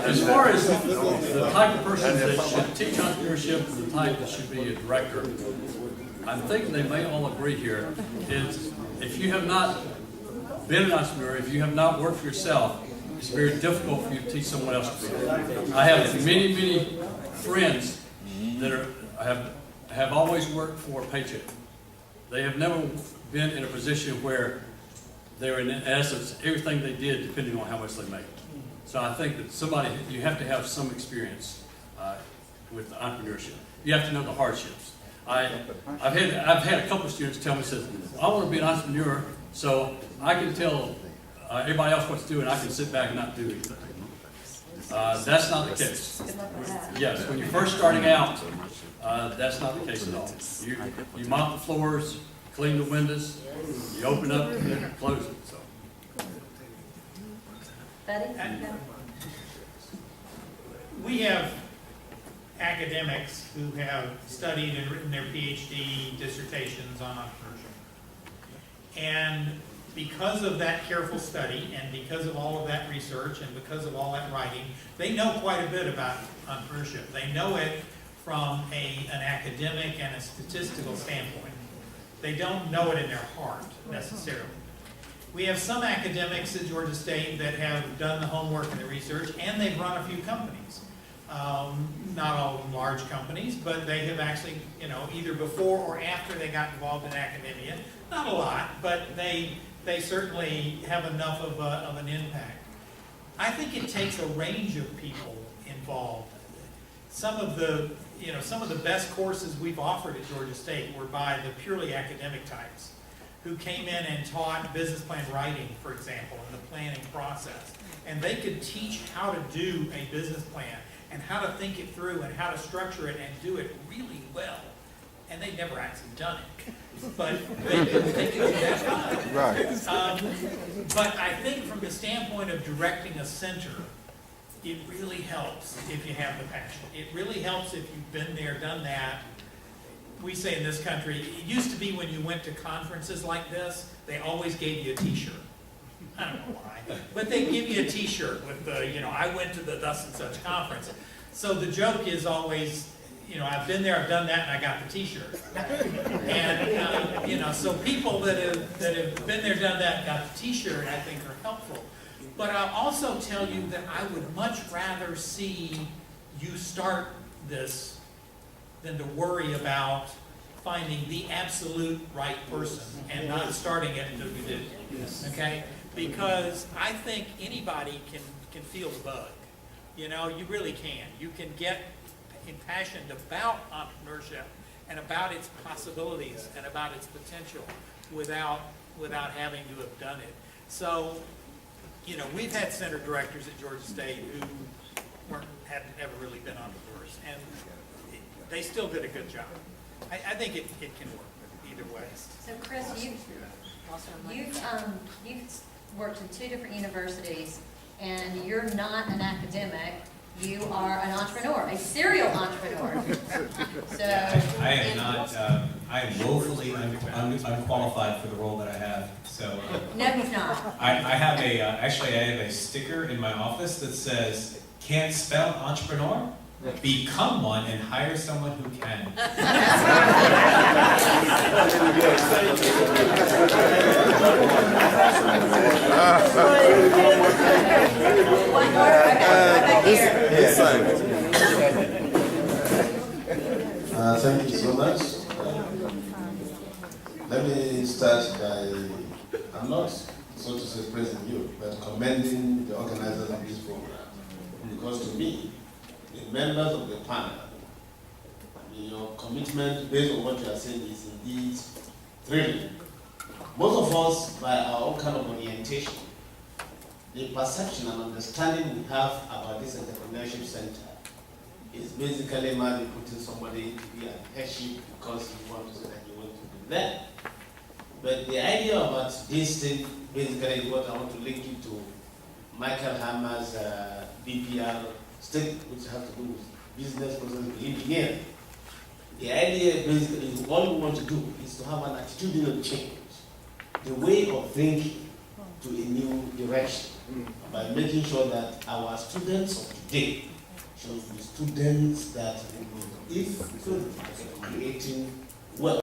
As far as the type of person that should teach entrepreneurship and the type that should be a director, I'm thinking they may all agree here is if you have not been an entrepreneur, if you have not worked for yourself, it's very difficult for you to teach someone else to do it. I have many friends that have always worked for a paycheck. They have never been in a position where they're in essence, everything they did depending on how much they make. So I think that you have to have some experience with entrepreneurship. You have to know the hardships. I've had a couple of students tell me, says, I want to be an entrepreneur so I can tell everybody else what to do and I can sit back and not do anything. That's not the case. Yes, when you're first starting out, that's not the case at all. You mop the floors, clean the windows, you open up and close it. So. Betty? We have academics who have studied and written their PhD dissertations on entrepreneurship. And because of that careful study and because of all of that research and because of all that writing, they know quite a bit about entrepreneurship. They know it from an academic and a statistical standpoint. They don't know it in their heart necessarily. We have some academics at Georgia State that have done the homework and the research, and they've run a few companies. Not all of them large companies, but they have actually, either before or after they got involved in academia, not a lot, but they certainly have enough of an impact. I think it takes a range of people involved. Some of the best courses we've offered at Georgia State were by the purely academic types who came in and taught business plan writing, for example, and the planning process. And they could teach how to do a business plan and how to think it through and how to structure it and do it really well. And they'd never actually done it, but they could do that fine. Right. But I think from the standpoint of directing a center, it really helps if you have the passion. It really helps if you've been there, done that. We say in this country, it used to be when you went to conferences like this, they always gave you a t-shirt. I don't know why, but they give you a t-shirt with the, I went to the thus and such conference. So the joke is always, I've been there, I've done that, and I got the t-shirt. And, so people that have been there, done that, and got the t-shirt, I think are helpful. But I'll also tell you that I would much rather see you start this than to worry about finding the absolute right person and not starting it until you do. Okay? Because I think anybody can feel the bug. You really can. You can get impassioned about entrepreneurship and about its possibilities and about its potential without having to have done it. So, we've had center directors at Georgia State who hadn't ever really been entrepreneurs, and they still did a good job. I think it can work either way. So Chris, you've worked in 2 different universities, and you're not an academic. You are an entrepreneur, a serial entrepreneur. So I am not. I am woefully unqualified for the role that I have. So no, he's not. I have actually I have a sticker in my office that says, "Can't spell entrepreneur? Become one and hire someone who can." One more. Thank you so much. Let me start by, I'm not, so to say, praising you, but commending the organizers of this program. Because to me, the members of the panel, your commitment based on what you are saying is indeed thrilling. Most of us, by our own kind of orientation, the perception and understanding we have about this entrepreneurship center is basically maybe putting somebody to be an headship because you want to say that you want to be there. But the idea about this thing basically is what I want to link you to Michael Hammer's BPR state, which has to do with business process engineering. The idea basically is all we want to do is to have an attitudinal change, the way of thinking to a new direction, by making sure that our students of today should be students that will, if creating well.